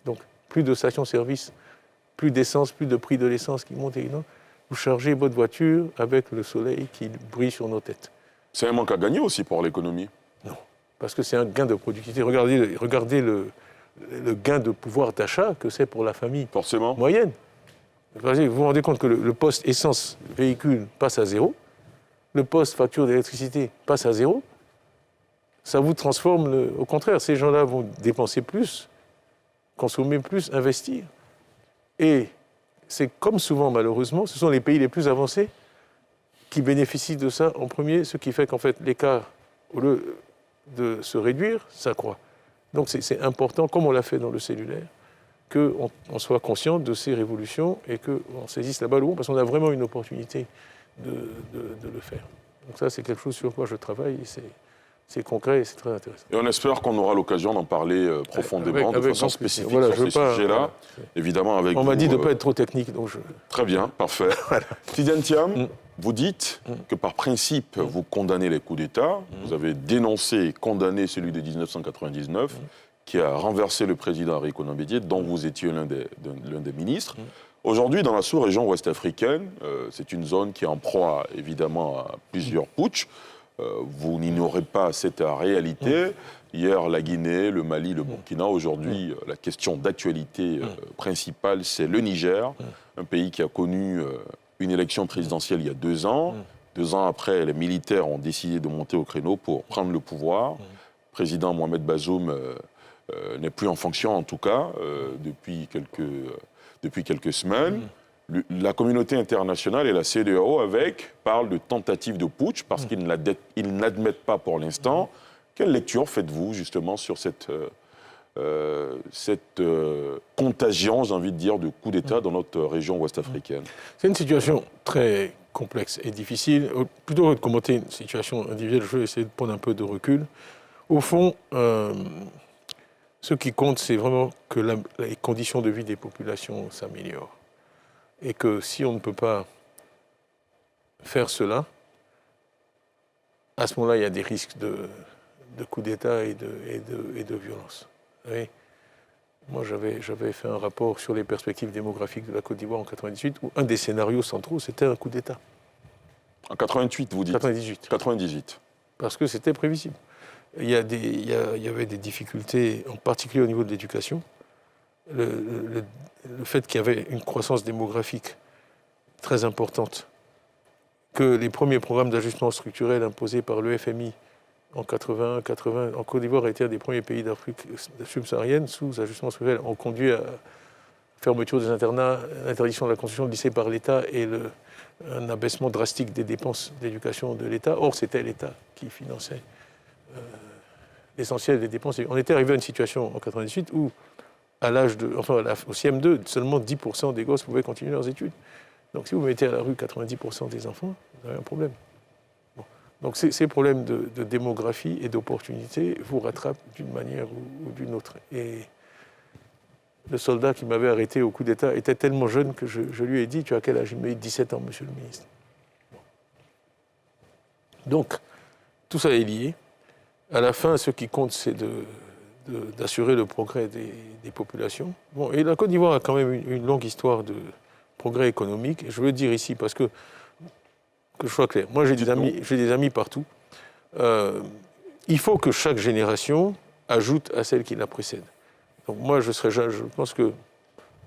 Donc, plus de stations-service, plus d'essence, plus de prix de l'essence qui monte et vous chargez votre voiture avec le soleil qui brille sur nos têtes. C'est un manque à gagner aussi pour l'économie. Non, parce que c'est un gain de productivité. Regardez le gain de pouvoir d'achat que c'est pour la famille Forcément. moyenne. Vous vous rendez compte que le poste essence véhicule passe à zéro, le poste facture d'électricité passe à zéro, ça vous transforme, au contraire, ces gens-là vont dépenser plus, consommer plus, investir. Et c'est comme souvent, malheureusement, ce sont les pays les plus avancés qui bénéficient de ça en premier, ce qui fait qu'en fait, l'écart, au lieu de se réduire, s'accroît. Donc c'est important, comme on l'a fait dans le cellulaire, qu'on soit conscient de ces révolutions et qu'on saisisse la balle au bon, parce qu'on a vraiment une opportunité de le faire. Donc ça, c'est quelque chose sur quoi je travaille, et c'est concret et c'est très intéressant. Et on espère qu'on aura l'occasion d'en parler profondément, de façon spécifique sur ces sujets-là. Évidemment, avec on vous, m'a dit de ne pas être trop technique, donc je... Très bien, parfait. Tidiane Thiam, vous dites que par principe, vous condamnez les coups d'État. Vous avez dénoncé et condamné celui de 1999, qui a renversé le président Henri Konan Bédié, dont vous étiez l'un des ministres. Aujourd'hui, dans la sous-région ouest-africaine, c'est une zone qui est en proie, évidemment, à plusieurs putschs. Vous n'ignorez pas cette réalité. Hier, la Guinée, le Mali, le Burkina. Aujourd'hui, la question d'actualité principale, c'est le Niger, un pays qui a connu une élection présidentielle il y a 2 ans. 2 ans après, les militaires ont décidé de monter au créneau pour prendre le pouvoir. Le président Mohamed Bazoum n'est plus en fonction, en tout cas, depuis quelques semaines. La communauté internationale et la CEDEAO parlent de tentative de putsch parce qu'ils n'admettent pas pour l'instant. Quelle lecture faites-vous justement sur cette contagion, j'ai envie de dire, de coup d'État dans notre région ouest-africaine? C'est une situation très complexe et difficile. Plutôt que de commenter une situation individuelle, je vais essayer de prendre un peu de recul. Au fond, ce qui compte, c'est vraiment que les conditions de vie des populations s'améliorent. Et que si on ne peut pas faire cela, à ce moment-là, il y a des risques de coup d'État et de violence. Vous voyez, moi, j'avais fait un rapport sur les perspectives démographiques de la Côte d'Ivoire en 1998, où un des scénarios centraux, c'était un coup d'État. En 88, vous dites? 98. 98. Parce que c'était prévisible. Il y avait des difficultés, en particulier au niveau de l'éducation. Le fait qu'il y avait une croissance démographique très importante, que les premiers programmes d'ajustement structurel imposés par le FMI en 80, en Côte d'Ivoire a été un des premiers pays d'Afrique subsaharienne sous ajustement structurel, ont conduit à fermeture des internats, l'interdiction de la construction de lycées par l'État et un abaissement drastique des dépenses d'éducation de l'État. Or, c'était l'État qui finançait l'essentiel des dépenses. On était arrivé à une situation en 1998 où, au CM2, seulement 10% des gosses pouvaient continuer leurs études. Donc si vous mettez à la rue 90% des enfants, vous avez un problème. Bon. Donc ces problèmes de démographie et d'opportunité vous rattrapent d'une manière ou d'une autre. Et le soldat qui m'avait arrêté au coup d'État était tellement jeune que je lui ai dit « Tu as quel âge ?» Il m'a dit « 17 ans, monsieur le ministre. » Donc, tout ça est lié. À la fin, ce qui compte, c'est d'assurer le progrès des populations. Bon, et la Côte d'Ivoire a quand même une longue histoire de progrès économique. Et je veux le dire ici parce que je sois clair. Moi, j'ai des amis partout. Il faut que chaque génération ajoute à celle qui la précède. Donc moi, je pense que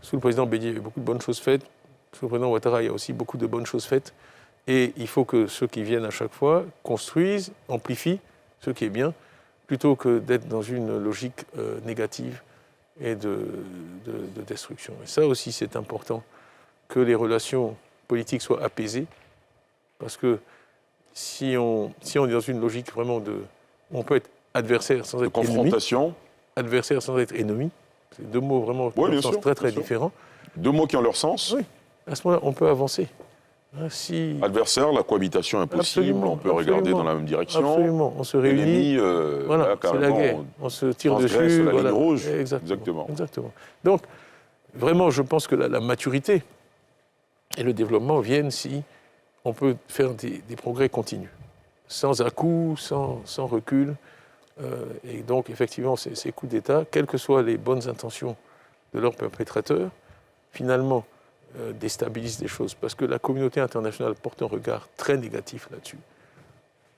sous le président Bédié, il y a eu beaucoup de bonnes choses faites. Sous le président Ouattara, il y a aussi beaucoup de bonnes choses faites. Et il faut que ceux qui viennent à chaque fois construisent, amplifient ce qui est bien, plutôt que d'être dans une logique négative et de destruction. Et ça aussi, c'est important, que les relations politiques soient apaisées, parce que si on est dans une logique vraiment on peut être adversaire sans être confrontation, ennemi, adversaire sans être ennemi, c'est 2 mots vraiment qui ont un sens très différents. 2 mots qui ont leur sens. Oui, à ce moment-là, on peut avancer. Adversaire, la cohabitation impossible, absolument, on peut regarder dans la même direction. Absolument, on se réunit, voilà, c'est la guerre, on se tire dessus. La ligne rouge. Exactement. Donc, vraiment, je pense que la maturité et le développement viennent si on peut faire des progrès continus, sans à-coups, sans recul. Et donc, effectivement, ces coups d'État, quelles que soient les bonnes intentions de leurs perpétrateurs, finalement, déstabilisent des choses. Parce que la communauté internationale porte un regard très négatif là-dessus.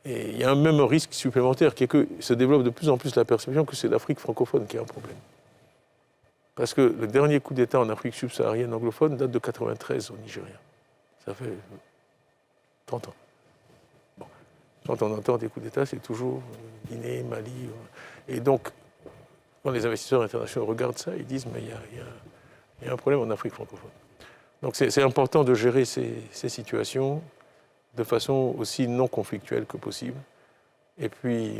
Et il y a même un risque supplémentaire qui est que se développe de plus en plus la perception que c'est l'Afrique francophone qui a un problème. Parce que le dernier coup d'État en Afrique subsaharienne anglophone date de 1993 au Nigeria. Ça fait 30 ans. Bon. Quand on entend des coups d'État, c'est toujours Guinée, Mali. Et donc, quand les investisseurs internationaux regardent ça, ils disent mais il y a un problème en Afrique francophone. Donc c'est important de gérer ces situations de façon aussi non conflictuelle que possible. Et puis,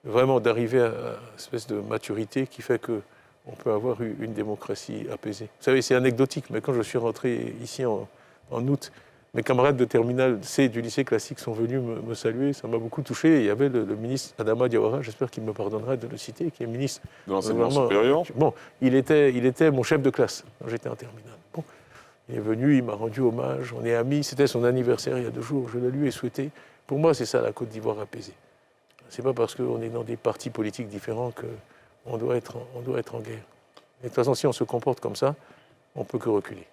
vraiment d'arriver à une espèce de maturité qui fait qu'on peut avoir une démocratie apaisée. Vous savez, c'est anecdotique, mais quand je suis rentré ici en août, mes camarades de terminale C du lycée classique sont venus me saluer, ça m'a beaucoup touché. Il y avait le ministre Adama Diawara, j'espère qu'il me pardonnera de le citer, qui est ministre de l'enseignement supérieur. Bon, il était mon chef de classe quand j'étais en terminale. Bon, il est venu, il m'a rendu hommage, on est amis, c'était son anniversaire il y a 2 jours, je le lui ai souhaité. Pour moi, c'est ça la Côte d'Ivoire apaisée. C'est pas parce qu'on est dans des partis politiques différents qu'on doit être en guerre. Et de toute façon, si on se comporte comme ça, on ne peut que reculer.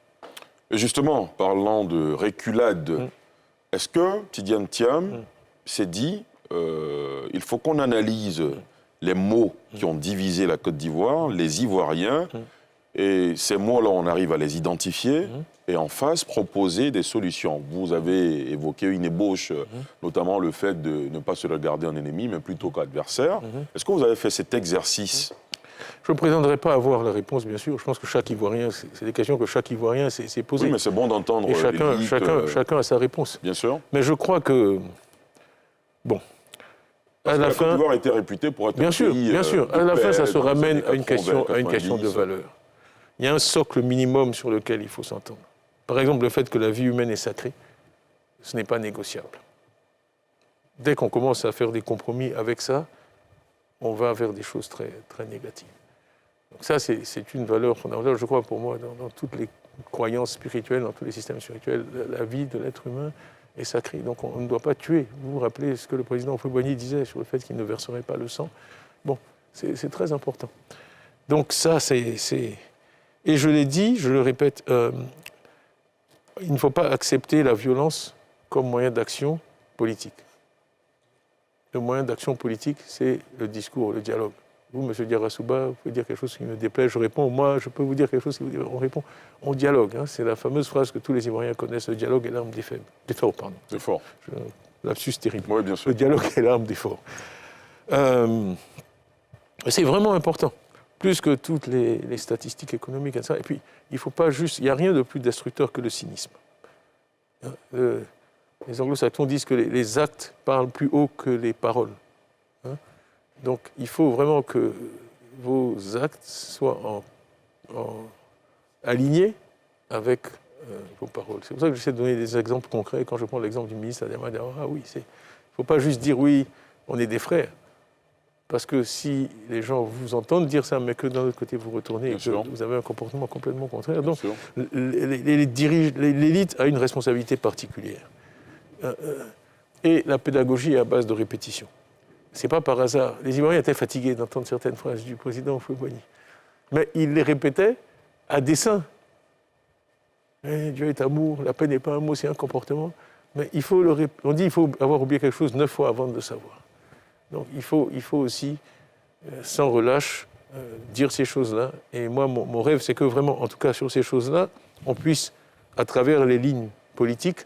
Et justement, parlant de reculade, est-ce que Tidiane Thiam s'est dit il faut qu'on analyse les mots qui ont divisé la Côte d'Ivoire, les Ivoiriens, et ces mots-là, on arrive à les identifier et en face proposer des solutions. Vous avez évoqué une ébauche, notamment le fait de ne pas se regarder en ennemi, mais plutôt qu'adversaire. Est-ce que vous avez fait cet exercice? Je ne prétendrai pas avoir la réponse, bien sûr. Je pense que chaque Ivoirien, c'est des questions que chaque Ivoirien s'est posées. Oui, mais c'est bon d'entendre. Et chacun a sa réponse. Bien sûr. Mais je crois que, bon, parce que la Côte d'Ivoire était réputée pour être bien sûr, bien sûr. À la fin, ça se ramène à une question de valeur. Il y a un socle minimum sur lequel il faut s'entendre. Par exemple, le fait que la vie humaine est sacrée, ce n'est pas négociable. Dès qu'on commence à faire des compromis avec ça, on va vers des choses très, très négatives. Donc ça, c'est une valeur fondamentale, je crois, pour moi, dans toutes les croyances spirituelles, dans tous les systèmes spirituels. La vie de l'être humain est sacrée. Donc on ne doit pas tuer. Vous vous rappelez ce que le président Houphouët-Boigny disait sur le fait qu'il ne verserait pas le sang. Bon, c'est très important. Donc ça, c'est... Et je l'ai dit, je le répète, il ne faut pas accepter la violence comme moyen d'action politique. Le moyen d'action politique, c'est le discours, le dialogue. Vous, M. Diarra-Souba, vous pouvez dire quelque chose qui me déplaît, je réponds. Moi, je peux vous dire quelque chose qui vous déplaît, on répond. On dialogue. Hein. C'est la fameuse phrase que tous les Ivoiriens connaissent, le dialogue est l'arme des faibles. Des forts, pardon. Des forts. Lapsus terrible. Oui, bien sûr. Le dialogue est l'arme des forts. C'est vraiment important. Plus que toutes les statistiques économiques, etc. Et puis, il ne faut pas juste... Il n'y a rien de plus destructeur que le cynisme. Les anglo-saxons disent que les actes parlent plus haut que les paroles. Donc, il faut vraiment que vos actes soient alignés avec vos paroles. C'est pour ça que j'essaie de donner des exemples concrets. Quand je prends l'exemple du ministre Adama Diawara, oui, il ne faut pas juste dire « oui, on est des frères ». Parce que si les gens vous entendent dire ça, mais que d'un autre côté vous retournez et que vous avez un comportement complètement contraire, donc l'élite a une responsabilité particulière. Et la pédagogie est à base de répétition. C'est pas par hasard. Les Ivoiriens étaient fatigués d'entendre certaines phrases du président Houphouët-Boigny. Mais il les répétait à dessein. Dieu est amour, la paix n'est pas un mot, c'est un comportement. Mais on dit qu'il faut avoir oublié quelque chose 9 fois avant de le savoir. Donc il faut aussi, sans relâche, dire ces choses-là. Et moi, mon rêve, c'est que vraiment, en tout cas sur ces choses-là, on puisse, à travers les lignes politiques,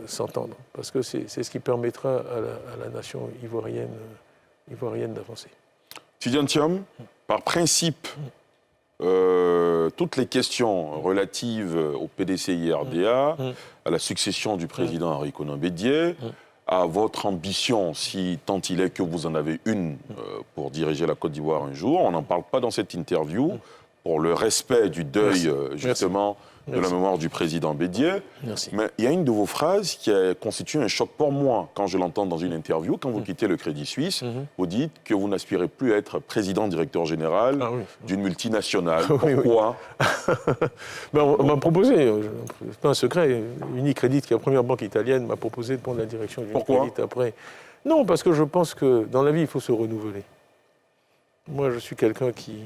s'entendre. Parce que c'est ce qui permettra à la nation ivoirienne d'avancer. Tidiane Thiam, par principe, toutes les questions relatives au PDCI-RDA, à la succession du président Henri Konan Bédié, à votre ambition, si tant il est que vous en avez une pour diriger la Côte d'Ivoire un jour. On n'en parle pas dans cette interview, pour le respect du deuil, justement, de la mémoire du président Bédié. Merci. Mais il y a une de vos phrases qui constitue un choc pour moi quand je l'entends dans une interview. Quand vous quittez le Crédit Suisse, vous dites que vous n'aspirez plus à être président-directeur général d'une multinationale. Pourquoi? On m'a proposé, c'est pas un secret, Unicredit, qui est la première banque italienne, m'a proposé de prendre la direction d'Unicredit après. Non, parce que je pense que dans la vie, il faut se renouveler. Moi, je suis quelqu'un qui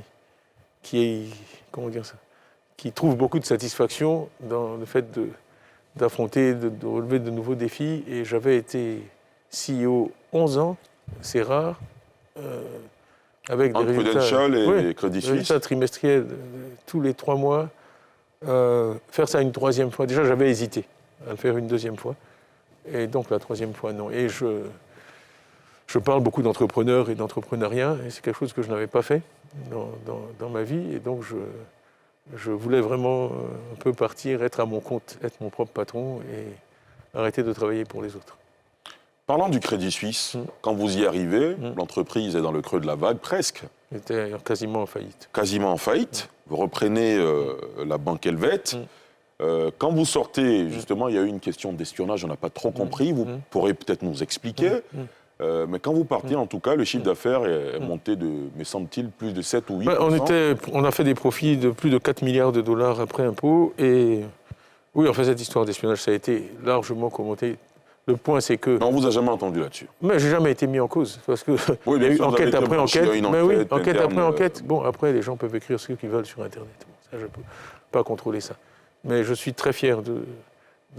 trouve beaucoup de satisfaction dans le fait d'affronter, de relever de nouveaux défis. Et j'avais été CEO 11 ans, c'est rare. avec des Entre résultats, Prudential et Crédit Suisse. résultats trimestriels tous les 3 mois. Faire ça une 3e fois, déjà j'avais hésité à le faire une 2e fois. Et donc la 3e fois, non. Et je parle beaucoup d'entrepreneurs et d'entrepreneuriat, et c'est quelque chose que je n'avais pas fait dans ma vie. Et donc je voulais vraiment un peu partir, être à mon compte, être mon propre patron et arrêter de travailler pour les autres. Parlant du Crédit Suisse, quand vous y arrivez, l'entreprise est dans le creux de la vague, presque. J'étais quasiment en faillite. Quasiment en faillite. Vous reprenez la banque helvète. Quand vous sortez, justement, il y a eu une question d'espionnage, on n'a pas trop compris. Vous pourrez peut-être nous expliquer. Mais quand vous partez, en tout cas, le chiffre d'affaires est monté de, me semble-t-il, plus de 7 ou 8%. On a fait des profits de plus de 4 milliards de dollars après impôt. Et oui, en fait, cette histoire d'espionnage, ça a été largement commenté. Le point, c'est que... Mais on ne vous a jamais entendu là-dessus. Mais j'ai jamais été mis en cause. Parce que oui, il y a eu sûr, enquête après enquête. Mais oui, enquête interne, après enquête. Bon, après, les gens peuvent écrire ce qu'ils veulent sur Internet. Bon, ça, je ne peux pas contrôler ça. Mais je suis très fier de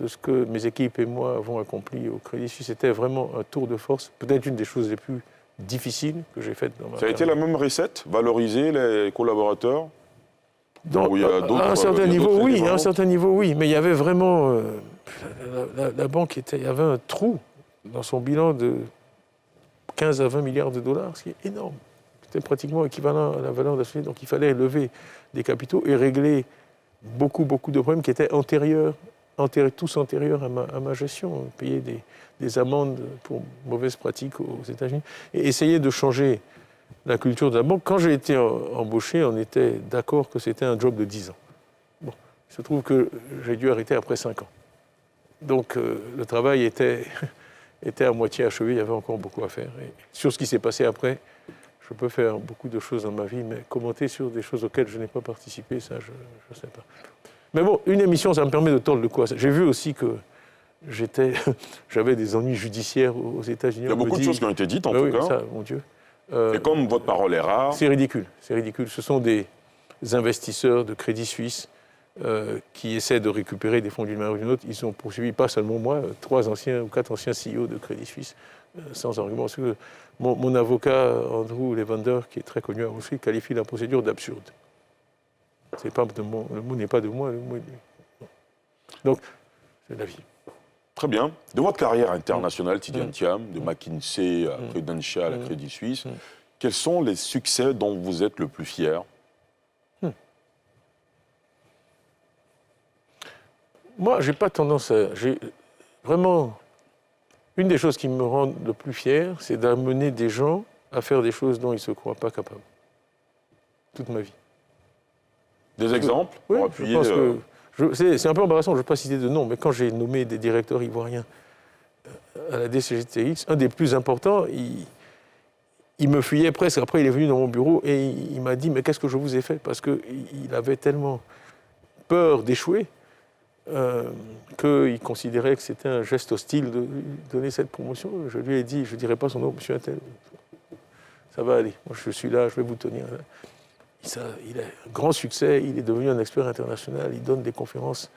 ce que mes équipes et moi avons accompli au Crédit Suisse. C'était vraiment un tour de force. Peut-être une des choses les plus difficiles que j'ai faites dans ma carrière. Ça a été la même recette, valoriser les collaborateurs? À un certain niveau, oui. À un certain niveau, oui. Mais il y avait vraiment... la banque, il y avait un trou dans son bilan de 15 à 20 milliards de dollars, ce qui est énorme. C'était pratiquement équivalent à la valeur de la société. Donc il fallait lever des capitaux et régler beaucoup de problèmes qui étaient tous antérieurs à ma gestion. Payer des amendes pour mauvaises pratiques aux États-Unis et essayer de changer la culture de la banque. Quand j'ai été embauché, on était d'accord que c'était un job de 10 ans. Bon, il se trouve que j'ai dû arrêter après 5 ans. Donc le travail était à moitié achevé, il y avait encore beaucoup à faire. Et sur ce qui s'est passé après, je peux faire beaucoup de choses dans ma vie, mais commenter sur des choses auxquelles je n'ai pas participé, ça, je ne sais pas. Mais bon, une émission, ça me permet de tordre le cou. J'ai vu aussi que j'avais des ennuis judiciaires aux États-Unis. Il y a beaucoup de choses qui ont été dites, en tout cas. Ça, mon Dieu. Et comme votre parole est rare... C'est ridicule, c'est ridicule. Ce sont des investisseurs de Crédit Suisse qui essaient de récupérer des fonds d'une manière ou d'une autre. Ils ont poursuivi, pas seulement moi, 3 anciens ou 4 anciens CEO de Crédit Suisse, sans argument. Parce que mon avocat, Andrew Levander, qui est très connu à Wall Street, qualifie la procédure d'absurde. Le mot n'est pas de moi, le mot est de... Donc, c'est la vie. Très bien. De votre carrière internationale, Tidjane Thiam, de McKinsey à Prudential à Crédit Suisse, quels sont les succès dont vous êtes le plus fier? Moi, j'ai pas tendance à... Vraiment, une des choses qui me rend le plus fier, c'est d'amener des gens à faire des choses dont ils ne se croient pas capables. Toute ma vie. Des exemples Oui, pour appuyer, je pense que... C'est un peu embarrassant, je ne vais pas citer de nom, mais quand j'ai nommé des directeurs ivoiriens à la DCGTX, un des plus importants, il me fuyait presque. Après, il est venu dans mon bureau et il m'a dit « Mais qu'est-ce que je vous ai fait ?» Parce qu'il avait tellement peur d'échouer qu'il considérait que c'était un geste hostile de donner cette promotion. Je lui ai dit « Je ne dirai pas son nom, monsieur Attel. Ça va aller. Moi, je suis là, je vais vous tenir. » Il a un grand succès, il est devenu un expert international, il donne des conférences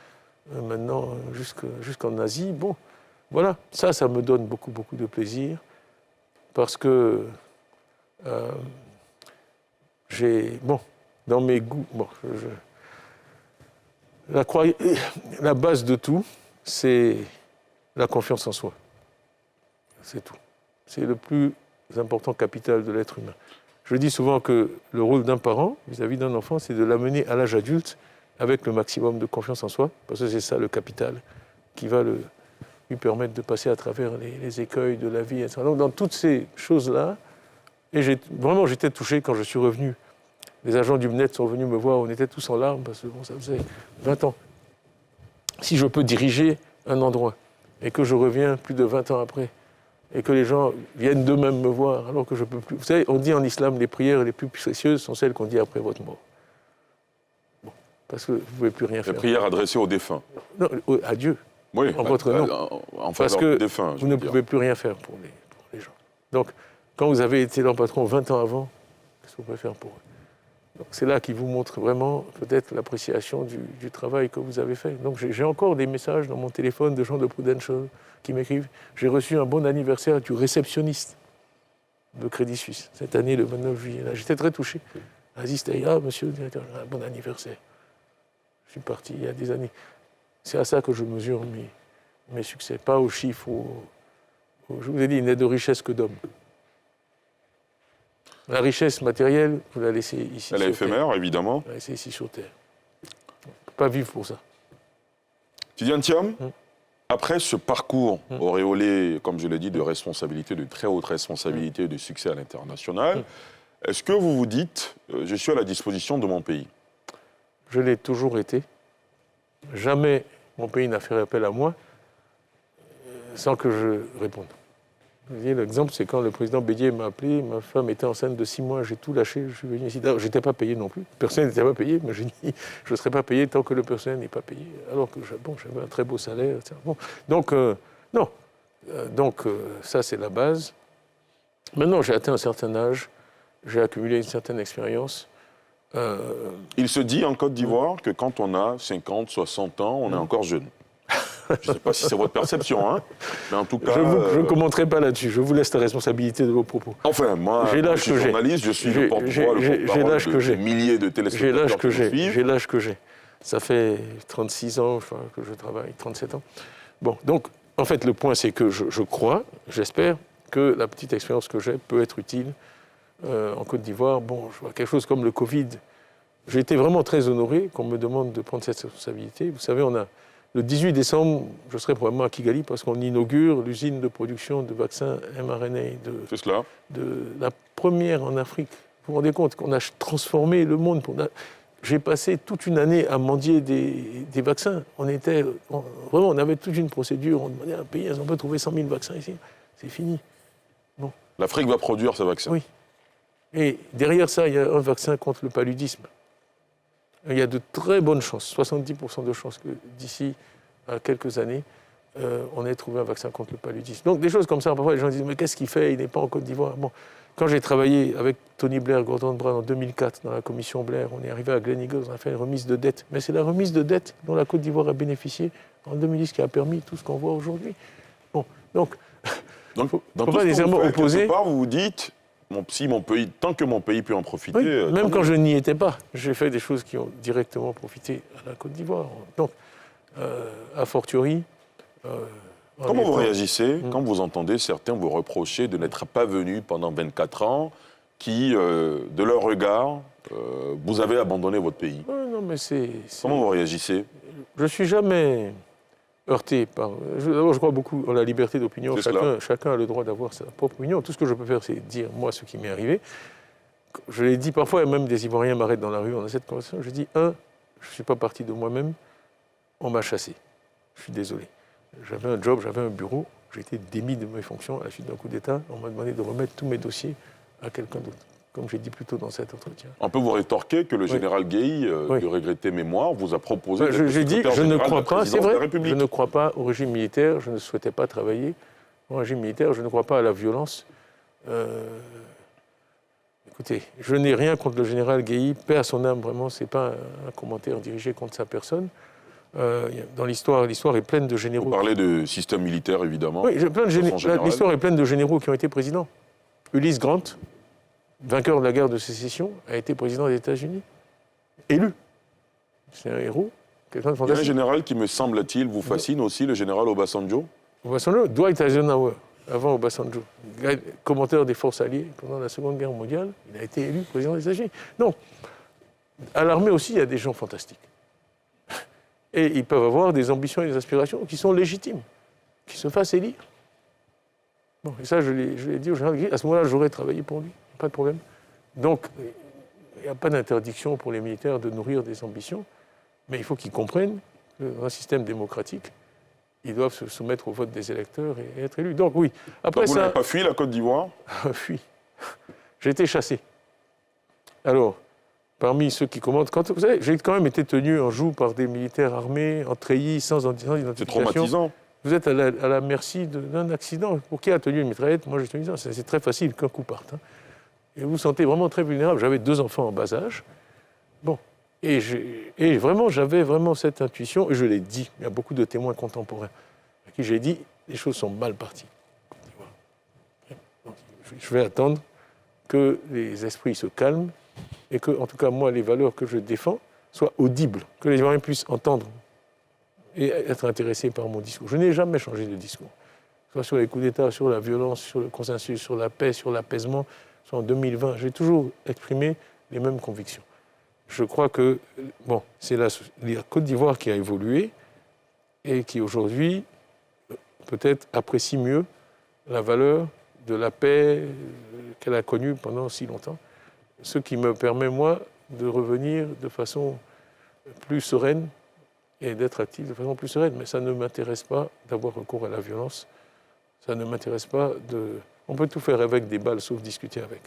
maintenant jusqu'en Asie. Bon, voilà, ça me donne beaucoup de plaisir parce que dans mes goûts, la base de tout, c'est la confiance en soi. C'est tout. C'est le plus important capital de l'être humain. Je dis souvent que le rôle d'un parent vis-à-vis d'un enfant, c'est de l'amener à l'âge adulte avec le maximum de confiance en soi, parce que c'est ça le capital qui va lui permettre de passer à travers les écueils de la vie, etc. Donc dans toutes ces choses-là, et j'étais touché quand je suis revenu. Les agents du MNET sont venus me voir, on était tous en larmes, parce que ça faisait 20 ans. Si je peux diriger un endroit, et que je reviens plus de 20 ans après, et que les gens viennent d'eux-mêmes me voir, alors que je ne peux plus... Vous savez, on dit en islam, les prières les plus précieuses sont celles qu'on dit après votre mort. Bon, parce que vous ne pouvez plus rien faire. Les prières adressées aux défunts. Non, à Dieu, oui, en votre nom. En parce faveur que des défunts, vous ne pouvez plus rien faire pour les gens. Donc, quand vous avez été leur patron 20 ans avant, qu'est-ce que vous pouvez faire pour eux? Donc, c'est là qu'il vous montre vraiment peut-être l'appréciation du travail que vous avez fait. Donc j'ai encore des messages dans mon téléphone de gens de Prudential qui m'écrivent « J'ai reçu un bon anniversaire du réceptionniste de de Crédit Suisse, cette année, le 29 juillet. Là, j'étais très touché. Aziz Taïa, monsieur le directeur, un bon anniversaire. Je suis parti il y a des années. C'est à ça que je mesure mes succès, pas aux chiffres. Je vous ai dit, il n'est de richesse que d'homme. La richesse matérielle, vous la laissez ici. Elle est éphémère, évidemment. Vous la laissez ici sur Terre. On ne peut pas vivre pour ça. Tidiane Thiam, après ce parcours auréolé, comme je l'ai dit, de responsabilité, de très haute responsabilité et de succès à l'international, est-ce que vous vous dites, je suis à la disposition de mon pays? Je l'ai toujours été. Jamais mon pays n'a fait appel à moi sans que je réponde. L'exemple, c'est quand le président Bédier m'a appelé, ma femme était enceinte de 6 mois, j'ai tout lâché, je suis venu ici. Je n'étais pas payé non plus, personne n'était pas payé, mais j'ai dit, je ne serai pas payé tant que le personnel n'est pas payé, alors que j'avais un très beau salaire. Etc. Bon, donc, non. Ça, c'est la base. Maintenant, j'ai atteint un certain âge, j'ai accumulé une certaine expérience. Il se dit en Côte d'Ivoire que quand on a 50, 60 ans, on est encore jeune. Je ne sais pas si c'est votre perception, hein, mais en tout cas... Je ne commenterai pas là-dessus, je vous laisse la responsabilité de vos propos. Enfin, moi, je suis journaliste, je suis le porte-voix, le porte-parole de milliers de téléspectateurs qui nous suivent. J'ai l'âge que j'ai. Ça fait 36 ans que je travaille, 37 ans. Bon, donc, en fait, le point, c'est que je crois, j'espère, que la petite expérience que j'ai peut être utile en Côte d'Ivoire. Bon, je vois quelque chose comme le Covid. J'ai été vraiment très honoré qu'on me demande de prendre cette responsabilité. Vous savez, le 18 décembre, je serai probablement à Kigali parce qu'on inaugure l'usine de production de vaccins mRNA de la première en Afrique. Vous vous rendez compte qu'on a transformé le monde. J'ai passé toute une année à mendier des vaccins. On avait toute une procédure. On demandait à un pays, on peut trouver 100 000 vaccins ici. C'est fini. Bon. L'Afrique va produire ces vaccins. Oui. Et derrière ça, il y a un vaccin contre le paludisme. Il y a de très bonnes chances, 70% de chances que d'ici à quelques années, on ait trouvé un vaccin contre le paludisme. Donc des choses comme ça, parfois les gens disent « mais qu'est-ce qu'il fait? Il n'est pas en Côte d'Ivoire ». Bon, quand j'ai travaillé avec Tony Blair, Gordon Brown en 2004 dans la commission Blair, on est arrivé à Glen Eagles, on a fait une remise de dette. Mais c'est la remise de dette dont la Côte d'Ivoire a bénéficié en 2010 qui a permis tout ce qu'on voit aujourd'hui. Bon, donc dans faut tout pas nécessairement opposer. Quelque part, vous vous dites tant que mon pays peut en profiter... Oui, même quand je n'y étais pas, j'ai fait des choses qui ont directement profité à la Côte d'Ivoire. Donc, a fortiori... Comment vous réagissez quand vous entendez certains vous reprocher de n'être pas venus pendant 24 ans, qui, de leur regard, vous avez abandonné votre pays? Non, mais Comment vous réagissez? Je ne suis jamais heurté par... D'abord, je crois beaucoup en la liberté d'opinion. Chacun a le droit d'avoir sa propre opinion. Tout ce que je peux faire, c'est dire, moi, ce qui m'est arrivé. Je l'ai dit parfois, et même des Ivoiriens m'arrêtent dans la rue, on a cette conversation. Je dis, je ne suis pas parti de moi-même, on m'a chassé. Je suis désolé. J'avais un job, j'avais un bureau, j'ai été démis de mes fonctions à la suite d'un coup d'État. On m'a demandé de remettre tous mes dossiers à quelqu'un d'autre, comme j'ai dit plus tôt dans cet entretien. On peut vous rétorquer que le général Gueye, de regretter mémoire, vous a proposé... J'ai dit, je ne crois pas, c'est vrai, je ne crois pas au régime militaire, je ne souhaitais pas travailler au régime militaire, je ne crois pas à la violence. Écoutez, je n'ai rien contre le général Gueye, paix à son âme, vraiment, ce n'est pas un commentaire dirigé contre sa personne. Dans l'histoire est pleine de généraux. Vous parlez de système militaire, évidemment. Oui, l'histoire est pleine de généraux qui ont été présidents. Ulysse Grant, vainqueur de la guerre de sécession, a été président des États-Unis. Élu. C'est un héros, quelqu'un de fantastique. Il y a un général qui, me semble-t-il, vous fascine aussi, le général Obasanjo. Obasanjo, Dwight Eisenhower, avant Obasanjo, commandeur des forces alliées pendant la Seconde Guerre mondiale, il a été élu président des États-Unis. Non, à l'armée aussi, il y a des gens fantastiques. Et ils peuvent avoir des ambitions et des aspirations qui sont légitimes, qui se fassent élire. Bon, et ça, je l'ai dit au général Gueye, à ce moment-là, j'aurais travaillé pour lui, pas de problème. Donc, il n'y a pas d'interdiction pour les militaires de nourrir des ambitions, mais il faut qu'ils comprennent que dans un système démocratique, ils doivent se soumettre au vote des électeurs et être élus. Donc oui, après donc, vous n'avez pas fui la Côte d'Ivoire? Fui. J'ai été chassé. Alors, parmi ceux qui commandent, vous savez, j'ai quand même été tenu en joue par des militaires armés, en treillis, sans identification. C'est traumatisant. Vous êtes à la merci d'un accident. Pour qui a tenu une mitraillette? Moi, j'ai tenu ça. C'est très facile qu'un coup parte. Hein. Et vous vous sentez vraiment très vulnérable. J'avais 2 enfants en bas âge. Bon. Et vraiment, j'avais vraiment cette intuition, et je l'ai dit. Il y a beaucoup de témoins contemporains à qui j'ai dit, les choses sont mal parties. Donc, je vais attendre que les esprits se calment et que, en tout cas, moi, les valeurs que je défends soient audibles, que les Ivoiriens puissent entendre et être intéressés par mon discours. Je n'ai jamais changé de discours, soit sur les coups d'État, sur la violence, sur le consensus, sur la paix, sur l'apaisement. Soit en 2020, j'ai toujours exprimé les mêmes convictions. Je crois que c'est la Côte d'Ivoire qui a évolué et qui aujourd'hui peut-être apprécie mieux la valeur de la paix qu'elle a connue pendant si longtemps. Ce qui me permet, moi, de revenir de façon plus sereine et d'être actif de façon plus sereine. Mais ça ne m'intéresse pas d'avoir recours à la violence. Ça ne m'intéresse pas de... On peut tout faire avec des balles, sauf discuter avec.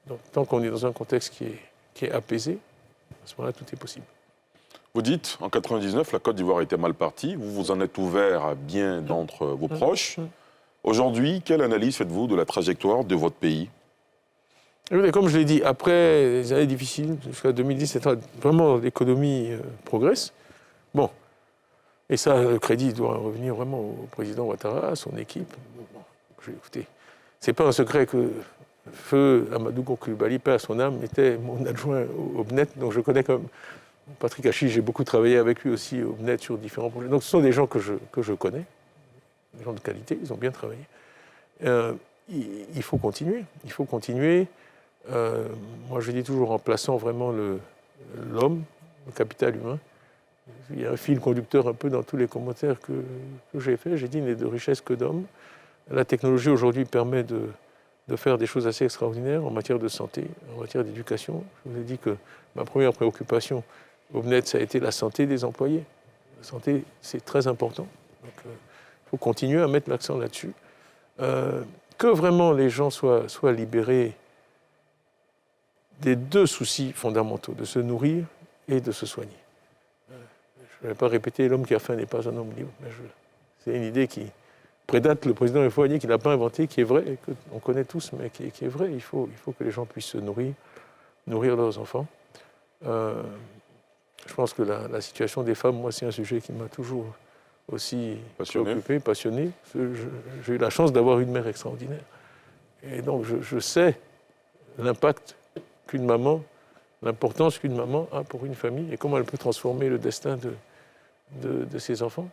Donc, tant qu'on est dans un contexte qui est apaisé, à ce moment-là, tout est possible. Vous dites, en 1999, la Côte d'Ivoire était mal partie. Vous vous en êtes ouvert à bien d'entre vos proches. Aujourd'hui, quelle analyse faites-vous de la trajectoire de votre pays ? Comme je l'ai dit, après les années difficiles, jusqu'à 2010, vraiment l'économie progresse. Bon, et ça, le crédit doit revenir vraiment au président Ouattara, à son équipe. Bon, écoutez, c'est pas un secret que Feu Amadou Coulibaly, paix à son âme, était mon adjoint au BNET, donc je connais comme Patrick Hachi, j'ai beaucoup travaillé avec lui aussi au BNET sur différents projets. Donc ce sont des gens que je connais, des gens de qualité, ils ont bien travaillé. Il faut continuer, il faut continuer. Moi, je dis toujours en plaçant vraiment l'homme, le capital humain. Il y a un fil conducteur un peu dans tous les commentaires que j'ai faits. J'ai dit, il n'est de richesse que d'hommes. La technologie aujourd'hui permet de faire des choses assez extraordinaires en matière de santé, en matière d'éducation. Je vous ai dit que ma première préoccupation au BNET, ça a été la santé des employés. La santé, c'est très important. Donc, il faut continuer à mettre l'accent là-dessus. Que vraiment les gens soient libérés des deux soucis fondamentaux, de se nourrir et de se soigner. Je ne vais pas répéter « l'homme qui a faim n'est pas un homme libre », mais c'est une idée qui prédate le président Houphouët-Boigny, qui ne l'a pas inventée, qui est vraie, et qu'on connaît tous, mais qui est vraie. Il faut que les gens puissent se nourrir leurs enfants. Je pense que la situation des femmes, moi, c'est un sujet qui m'a toujours aussi préoccupé, passionné. J'ai eu la chance d'avoir une mère extraordinaire. Et donc, je sais l'impact qu'une maman, l'importance qu'une maman a pour une famille et comment elle peut transformer le destin de ses enfants.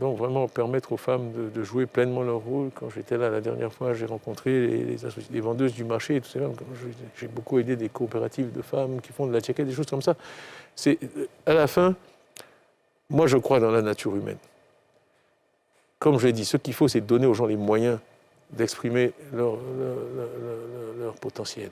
Donc vraiment permettre aux femmes de jouer pleinement leur rôle. Quand j'étais là la dernière fois, j'ai rencontré les vendeuses du marché et tout ça. J'ai beaucoup aidé des coopératives de femmes qui font de la tchéquette, des choses comme ça. À la fin, moi je crois dans la nature humaine. Comme je l'ai dit, ce qu'il faut, c'est donner aux gens les moyens d'exprimer leur potentiel.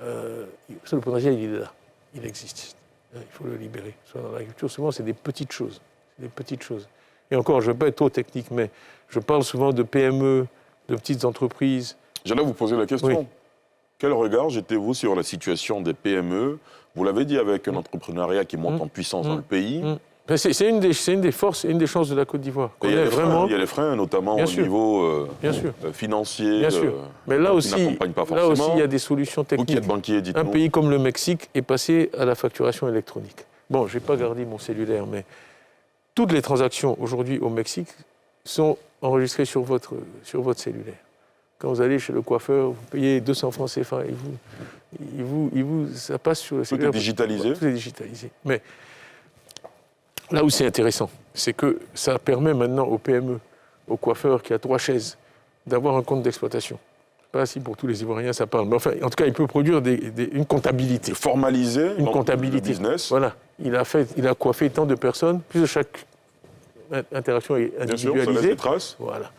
Le potentiel, il est là, il existe. Il faut le libérer. Soit dans l'agriculture, souvent, c'est des petites choses. Des petites choses. Et encore, je ne veux pas être trop technique, mais je parle souvent de PME, de petites entreprises. J'allais vous poser la question. Oui. Quel regard jetez-vous sur la situation des PME ? Vous l'avez dit, avec un entrepreneuriat qui monte en puissance dans le pays. C'est une des forces et une des chances de la Côte d'Ivoire. Il y a les freins, notamment au niveau financier. Bien sûr. Mais là aussi, il y a des solutions techniques. Vous qui êtes banquier, dites-nous. Un pays comme le Mexique est passé à la facturation électronique. Bon, je n'ai pas gardé mon cellulaire, mais toutes les transactions aujourd'hui au Mexique sont enregistrées sur votre cellulaire. Quand vous allez chez le coiffeur, vous payez 200 francs CFA et ça passe sur le cellulaire. Tout est digitalisé. Tout est digitalisé. Mais là où c'est intéressant, c'est que ça permet maintenant aux PME, aux coiffeurs qui a 3 chaises, d'avoir un compte d'exploitation. Pas si pour tous les Ivoiriens ça parle, mais enfin, en tout cas, il peut produire une comptabilité. De formaliser une comptabilité. Le business. Voilà. Il a coiffé tant de personnes, plus chaque interaction est individualisée. Bien sûr, ça laisse des traces. Voilà.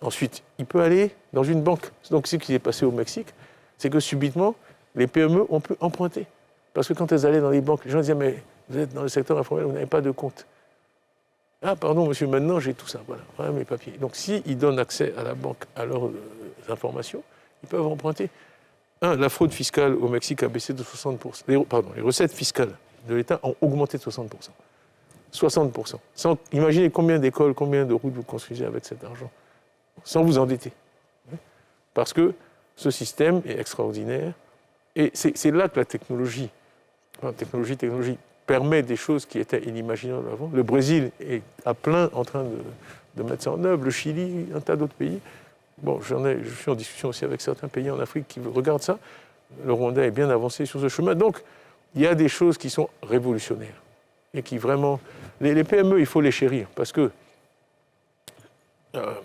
Ensuite, il peut aller dans une banque. Donc, ce qui est passé au Mexique, c'est que subitement, les PME, on peut emprunter. Parce que quand elles allaient dans les banques, les gens disaient « mais vous êtes dans le secteur informel, vous n'avez pas de compte ». « Ah, pardon, monsieur, maintenant, j'ai tout ça. Voilà mes papiers. » Donc, s'ils donnent accès à la banque, à leurs informations, ils peuvent emprunter. La fraude fiscale au Mexique a baissé de 60%. Les recettes fiscales de l'État ont augmenté de 60%. 60%. Imaginez combien d'écoles, combien de routes vous construisez avec cet argent, sans vous endetter. Parce que ce système est extraordinaire. Et c'est là que la technologie permet des choses qui étaient inimaginables avant. Le Brésil est à plein en train de mettre ça en œuvre, le Chili, un tas d'autres pays. Bon, je suis en discussion aussi avec certains pays en Afrique qui regardent ça. Le Rwanda est bien avancé sur ce chemin. Donc, il y a des choses qui sont révolutionnaires et qui vraiment... Les PME, il faut les chérir parce que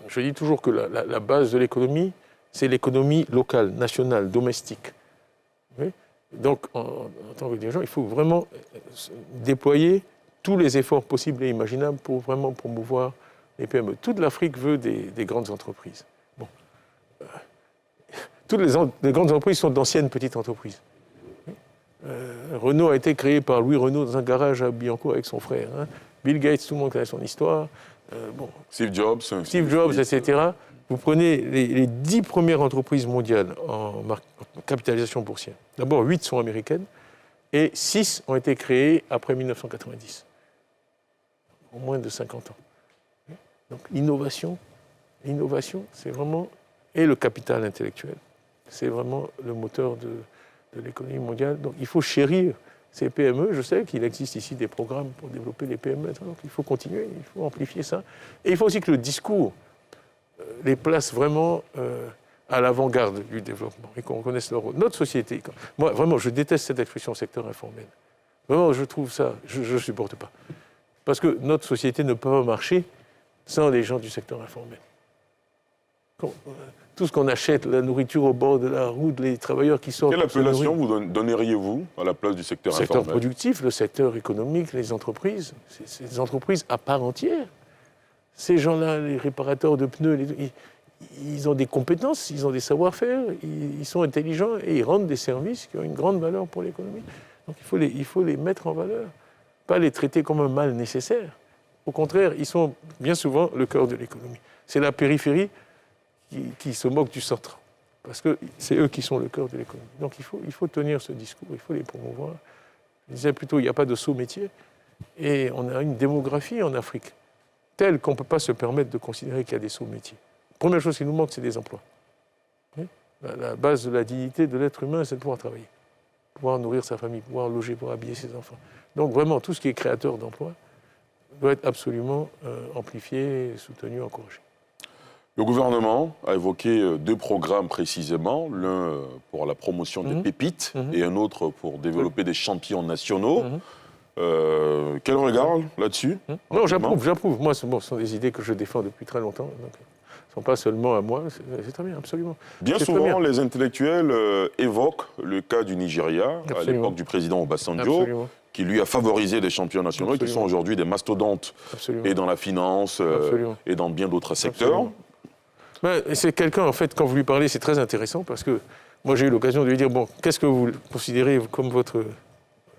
je dis toujours que la base de l'économie, c'est l'économie locale, nationale, domestique. Oui. Donc, en tant que dirigeant, il faut vraiment déployer tous les efforts possibles et imaginables pour vraiment promouvoir les PME. Toute l'Afrique veut des grandes entreprises. Bon. Toutes les grandes entreprises sont d'anciennes petites entreprises. Renault a été créé par Louis Renault dans un garage à Billancourt avec son frère. Hein. Bill Gates, tout le monde connaît son histoire. Steve Jobs, etc. Vous prenez les 10 premières entreprises mondiales en capitalisation boursière. D'abord, 8 sont américaines et 6 ont été créées après 1990. En moins de 50 ans. Donc l'innovation, c'est vraiment... Et le capital intellectuel, c'est vraiment le moteur de l'économie mondiale. Donc il faut chérir ces PME. Je sais qu'il existe ici des programmes pour développer les PME. Donc il faut continuer, il faut amplifier ça. Et il faut aussi que le discours les place vraiment à l'avant-garde du développement et qu'on connaisse leur rôle. Notre société, moi vraiment, je déteste cette expression secteur informel. Vraiment, je trouve ça, je ne supporte pas. Parce que notre société ne peut pas marcher sans les gens du secteur informel. Tout ce qu'on achète, la nourriture au bord de la route, les travailleurs qui sortent... Quelle appellation vous donneriez-vous à la place du secteur informel ? Le secteur productif, le secteur économique, les entreprises. C'est des entreprises à part entière. Ces gens-là, les réparateurs de pneus, ils ont des compétences, ils ont des savoir-faire, ils sont intelligents et ils rendent des services qui ont une grande valeur pour l'économie. Donc il faut les mettre en valeur, pas les traiter comme un mal nécessaire. Au contraire, ils sont bien souvent le cœur de l'économie. C'est la périphérie qui se moque du centre, parce que c'est eux qui sont le cœur de l'économie. Donc il faut tenir ce discours, il faut les promouvoir. Je disais plutôt, il n'y a pas de sous-métier, et on a une démographie en Afrique telle qu'on ne peut pas se permettre de considérer qu'il y a des sous-métiers. La première chose qui nous manque, c'est des emplois. La base de la dignité de l'être humain, c'est de pouvoir travailler, pouvoir nourrir sa famille, pouvoir loger, pouvoir habiller ses enfants. Donc vraiment, tout ce qui est créateur d'emplois doit être absolument amplifié, soutenu, encouragé. Le gouvernement a évoqué 2 programmes précisément, l'un pour la promotion des pépites et un autre pour développer des champions nationaux. Quel regard là-dessus ? Non, j'approuve. Moi, ce sont des idées que je défends depuis très longtemps. Donc, ne sont pas seulement à moi, c'est très bien, absolument. Bien souvent, les intellectuels évoquent le cas du Nigeria, à l'époque du président Obasanjo, qui lui a favorisé des champions nationaux qui sont aujourd'hui des mastodontes, et dans la finance, et dans bien d'autres secteurs. C'est quelqu'un, en fait, quand vous lui parlez, c'est très intéressant, parce que moi, j'ai eu l'occasion de lui dire, bon, qu'est-ce que vous considérez comme votre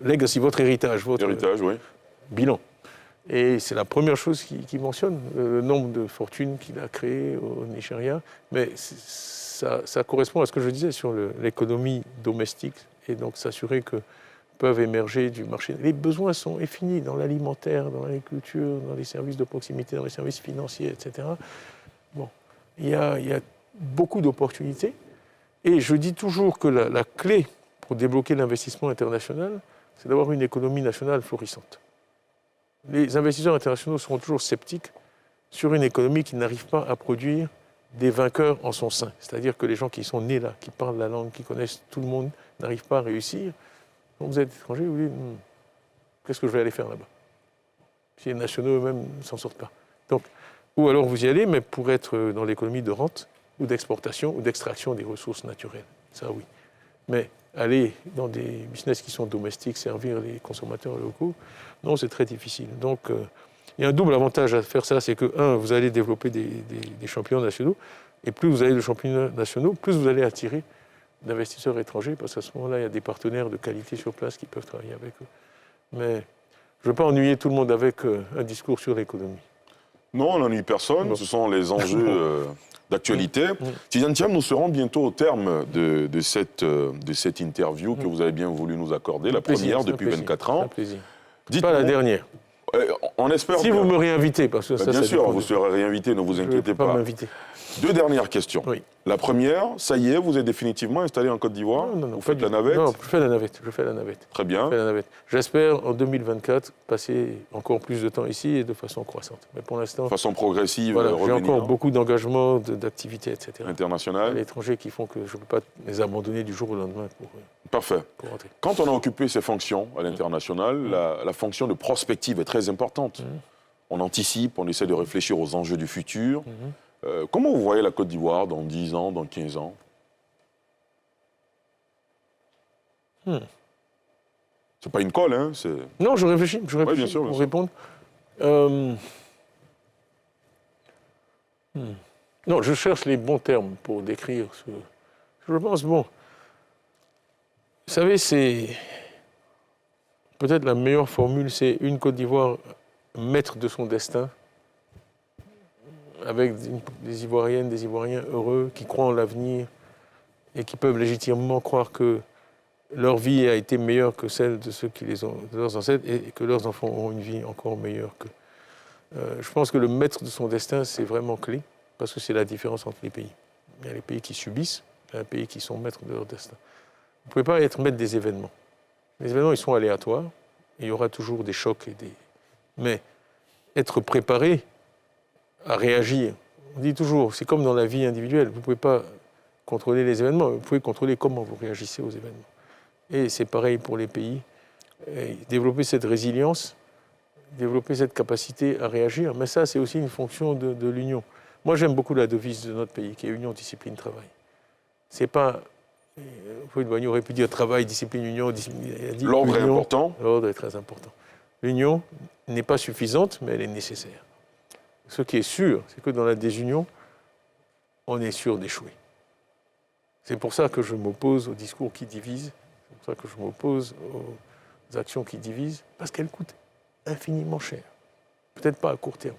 legacy, votre héritage, votre bilan. Et c'est la première chose qu'il mentionne, le nombre de fortunes qu'il a créées au Nigeria. Mais ça correspond à ce que je disais sur l'économie domestique, et donc s'assurer que peuvent émerger du marché. Les besoins sont infinis dans l'alimentaire, dans l'agriculture, dans les services de proximité, dans les services financiers, etc. Bon, il y a beaucoup d'opportunités. Et je dis toujours que la clé pour débloquer l'investissement international, c'est d'avoir une économie nationale florissante. Les investisseurs internationaux seront toujours sceptiques sur une économie qui n'arrive pas à produire des vainqueurs en son sein. C'est-à-dire que les gens qui sont nés là, qui parlent la langue, qui connaissent tout le monde, n'arrivent pas à réussir. Quand vous êtes étranger, vous vous dites, qu'est-ce que je vais aller faire là-bas ? Si les nationaux eux-mêmes ne s'en sortent pas. Donc, ou alors vous y allez, mais pour être dans l'économie de rente, ou d'exportation, ou d'extraction des ressources naturelles. Ça, oui. Mais aller dans des business qui sont domestiques, servir les consommateurs locaux, non, c'est très difficile. Donc, il y a un double avantage à faire ça, c'est que, vous allez développer des champions nationaux, et plus vous avez de champions nationaux, plus vous allez attirer d'investisseurs étrangers, parce qu'à ce moment-là, il y a des partenaires de qualité sur place qui peuvent travailler avec eux. Mais je ne veux pas ennuyer tout le monde avec un discours sur l'économie. Non, on n'ennuie personne, ce sont les enjeux d'actualité. Tidjane Thiam, nous serons bientôt au terme de cette interview que vous avez bien voulu nous accorder, la première depuis 24 ans. Un plaisir. Pas la dernière. On espère Si bien. vous me réinvitez, parce que ça, Bien ça sûr, dépend vous de- serez réinvité, ne vous Je ne inquiétez peux pas pas. m'inviter. 2 dernières questions. Oui. La première, ça y est, vous êtes définitivement installé en Côte d'Ivoire. Non, Vous pas faites du la tout. navette. Non, je fais la navette. Très Je bien. fais la navette. J'espère, en 2024, passer encore plus de temps ici et de façon croissante. Mais pour l'instant, De façon progressive, voilà, j'ai revenir encore beaucoup d'engagements, d'activités, etc. à internationale. l'étranger qui font que je ne peux pas les abandonner du jour au lendemain Parfait. pour rentrer. Quand on a occupé ces fonctions à l'international, la fonction de prospective est très importante. On anticipe, on essaie de réfléchir aux enjeux du futur. Comment vous voyez la Côte d'Ivoire dans 10 ans, dans 15 ans? C'est pas une colle, hein? Non, je réfléchis bien sûr, bien pour sûr. répondre. Non, je cherche les bons termes pour décrire ce... Je pense, bon... Vous savez, c'est... Peut-être la meilleure formule, c'est une Côte d'Ivoire maître de son destin, avec des Ivoiriennes, des Ivoiriens heureux, qui croient en l'avenir et qui peuvent légitimement croire que leur vie a été meilleure que celle de ceux qui les ont, de leurs ancêtres, et que leurs enfants auront une vie encore meilleure que. Je pense que le maître de son destin, c'est vraiment clé, parce que c'est la différence entre les pays. Il y a les pays qui subissent, il y a les pays qui sont maîtres de leur destin. Vous ne pouvez pas être maître des événements. Les événements, ils sont aléatoires, et il y aura toujours des chocs et des. Mais être préparé à réagir. On dit toujours, c'est comme dans la vie individuelle, vous ne pouvez pas contrôler les événements, vous pouvez contrôler comment vous réagissez aux événements. Et c'est pareil pour les pays. Et développer cette résilience, développer cette capacité à réagir, mais ça, c'est aussi une fonction de l'union. Moi, j'aime beaucoup la devise de notre pays, qui est union, discipline, travail. C'est pas... Vous aurait pu dire travail, discipline, union. L'ordre est important. L'ordre est très important. L'union n'est pas suffisante, mais elle est nécessaire. Ce qui est sûr, c'est que dans la désunion, on est sûr d'échouer. C'est pour ça que je m'oppose aux discours qui divisent, c'est pour ça que je m'oppose aux actions qui divisent, parce qu'elles coûtent infiniment cher. Peut-être pas à court terme,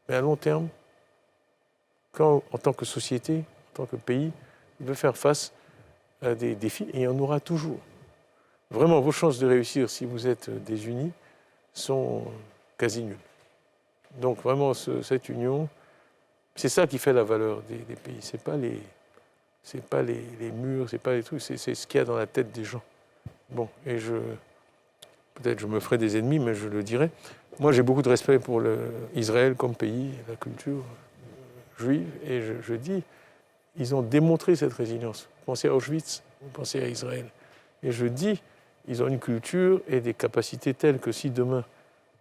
mais à long terme, quand, en tant que société, en tant que pays, il veut faire face à des défis, et il y en aura toujours. Vraiment, vos chances de réussir, si vous êtes désunis, sont quasi nulles. Donc vraiment, cette union, c'est ça qui fait la valeur des pays. C'est pas les murs, c'est pas les trucs, c'est ce qu'il y a dans la tête des gens. Bon, et peut-être je me ferai des ennemis, mais je le dirai. Moi, j'ai beaucoup de respect pour Israël comme pays, la culture juive, et je dis, ils ont démontré cette résilience. Vous pensez à Auschwitz, vous pensez à Israël. Et je dis, ils ont une culture et des capacités telles que si demain,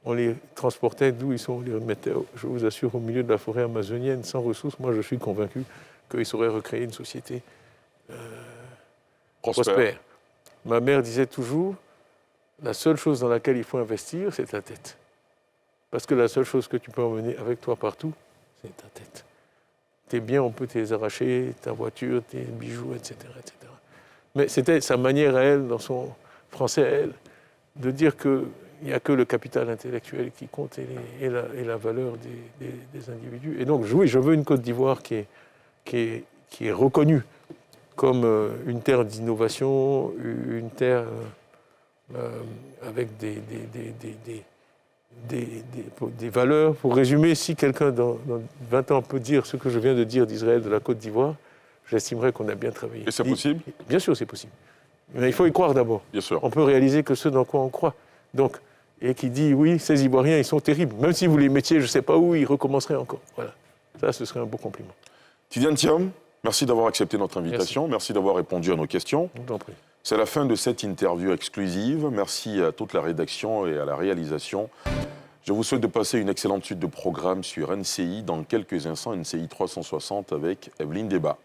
on les transportait d'où ils sont, on les remettait, je vous assure, au milieu de la forêt amazonienne, sans ressources, moi je suis convaincu qu'ils sauraient recréer une société prospère. Ma mère disait toujours, la seule chose dans laquelle il faut investir, c'est ta tête. Parce que la seule chose que tu peux emmener avec toi partout, c'est ta tête. Tes biens, on peut te les arracher, ta voiture, tes bijoux, etc., etc. Mais c'était sa manière à elle, dans son français à elle, de dire qu'il n'y a que le capital intellectuel qui compte et la valeur des individus. Et donc, oui, je veux une Côte d'Ivoire qui est reconnue comme une terre d'innovation, une terre avec des valeurs. Pour résumer, si quelqu'un dans 20 ans peut dire ce que je viens de dire d'Israël, de la Côte d'Ivoire, j'estimerais qu'on a bien travaillé. Et c'est possible? Bien sûr, c'est possible. Mais il faut y croire d'abord. Bien sûr. On peut réaliser que ce dans quoi on croit. Donc, et qui dit, oui, ces Ivoiriens, ils sont terribles. Même si vous les mettiez, je ne sais pas où, ils recommenceraient encore. Voilà. Ça, ce serait un beau compliment. Tidiane Thiam, merci d'avoir accepté notre invitation. Merci d'avoir répondu à nos questions. Je vous en prie. C'est la fin de cette interview exclusive. Merci à toute la rédaction et à la réalisation. Je vous souhaite de passer une excellente suite de programmes sur NCI. Dans quelques instants, NCI 360 avec Evelyne Débat.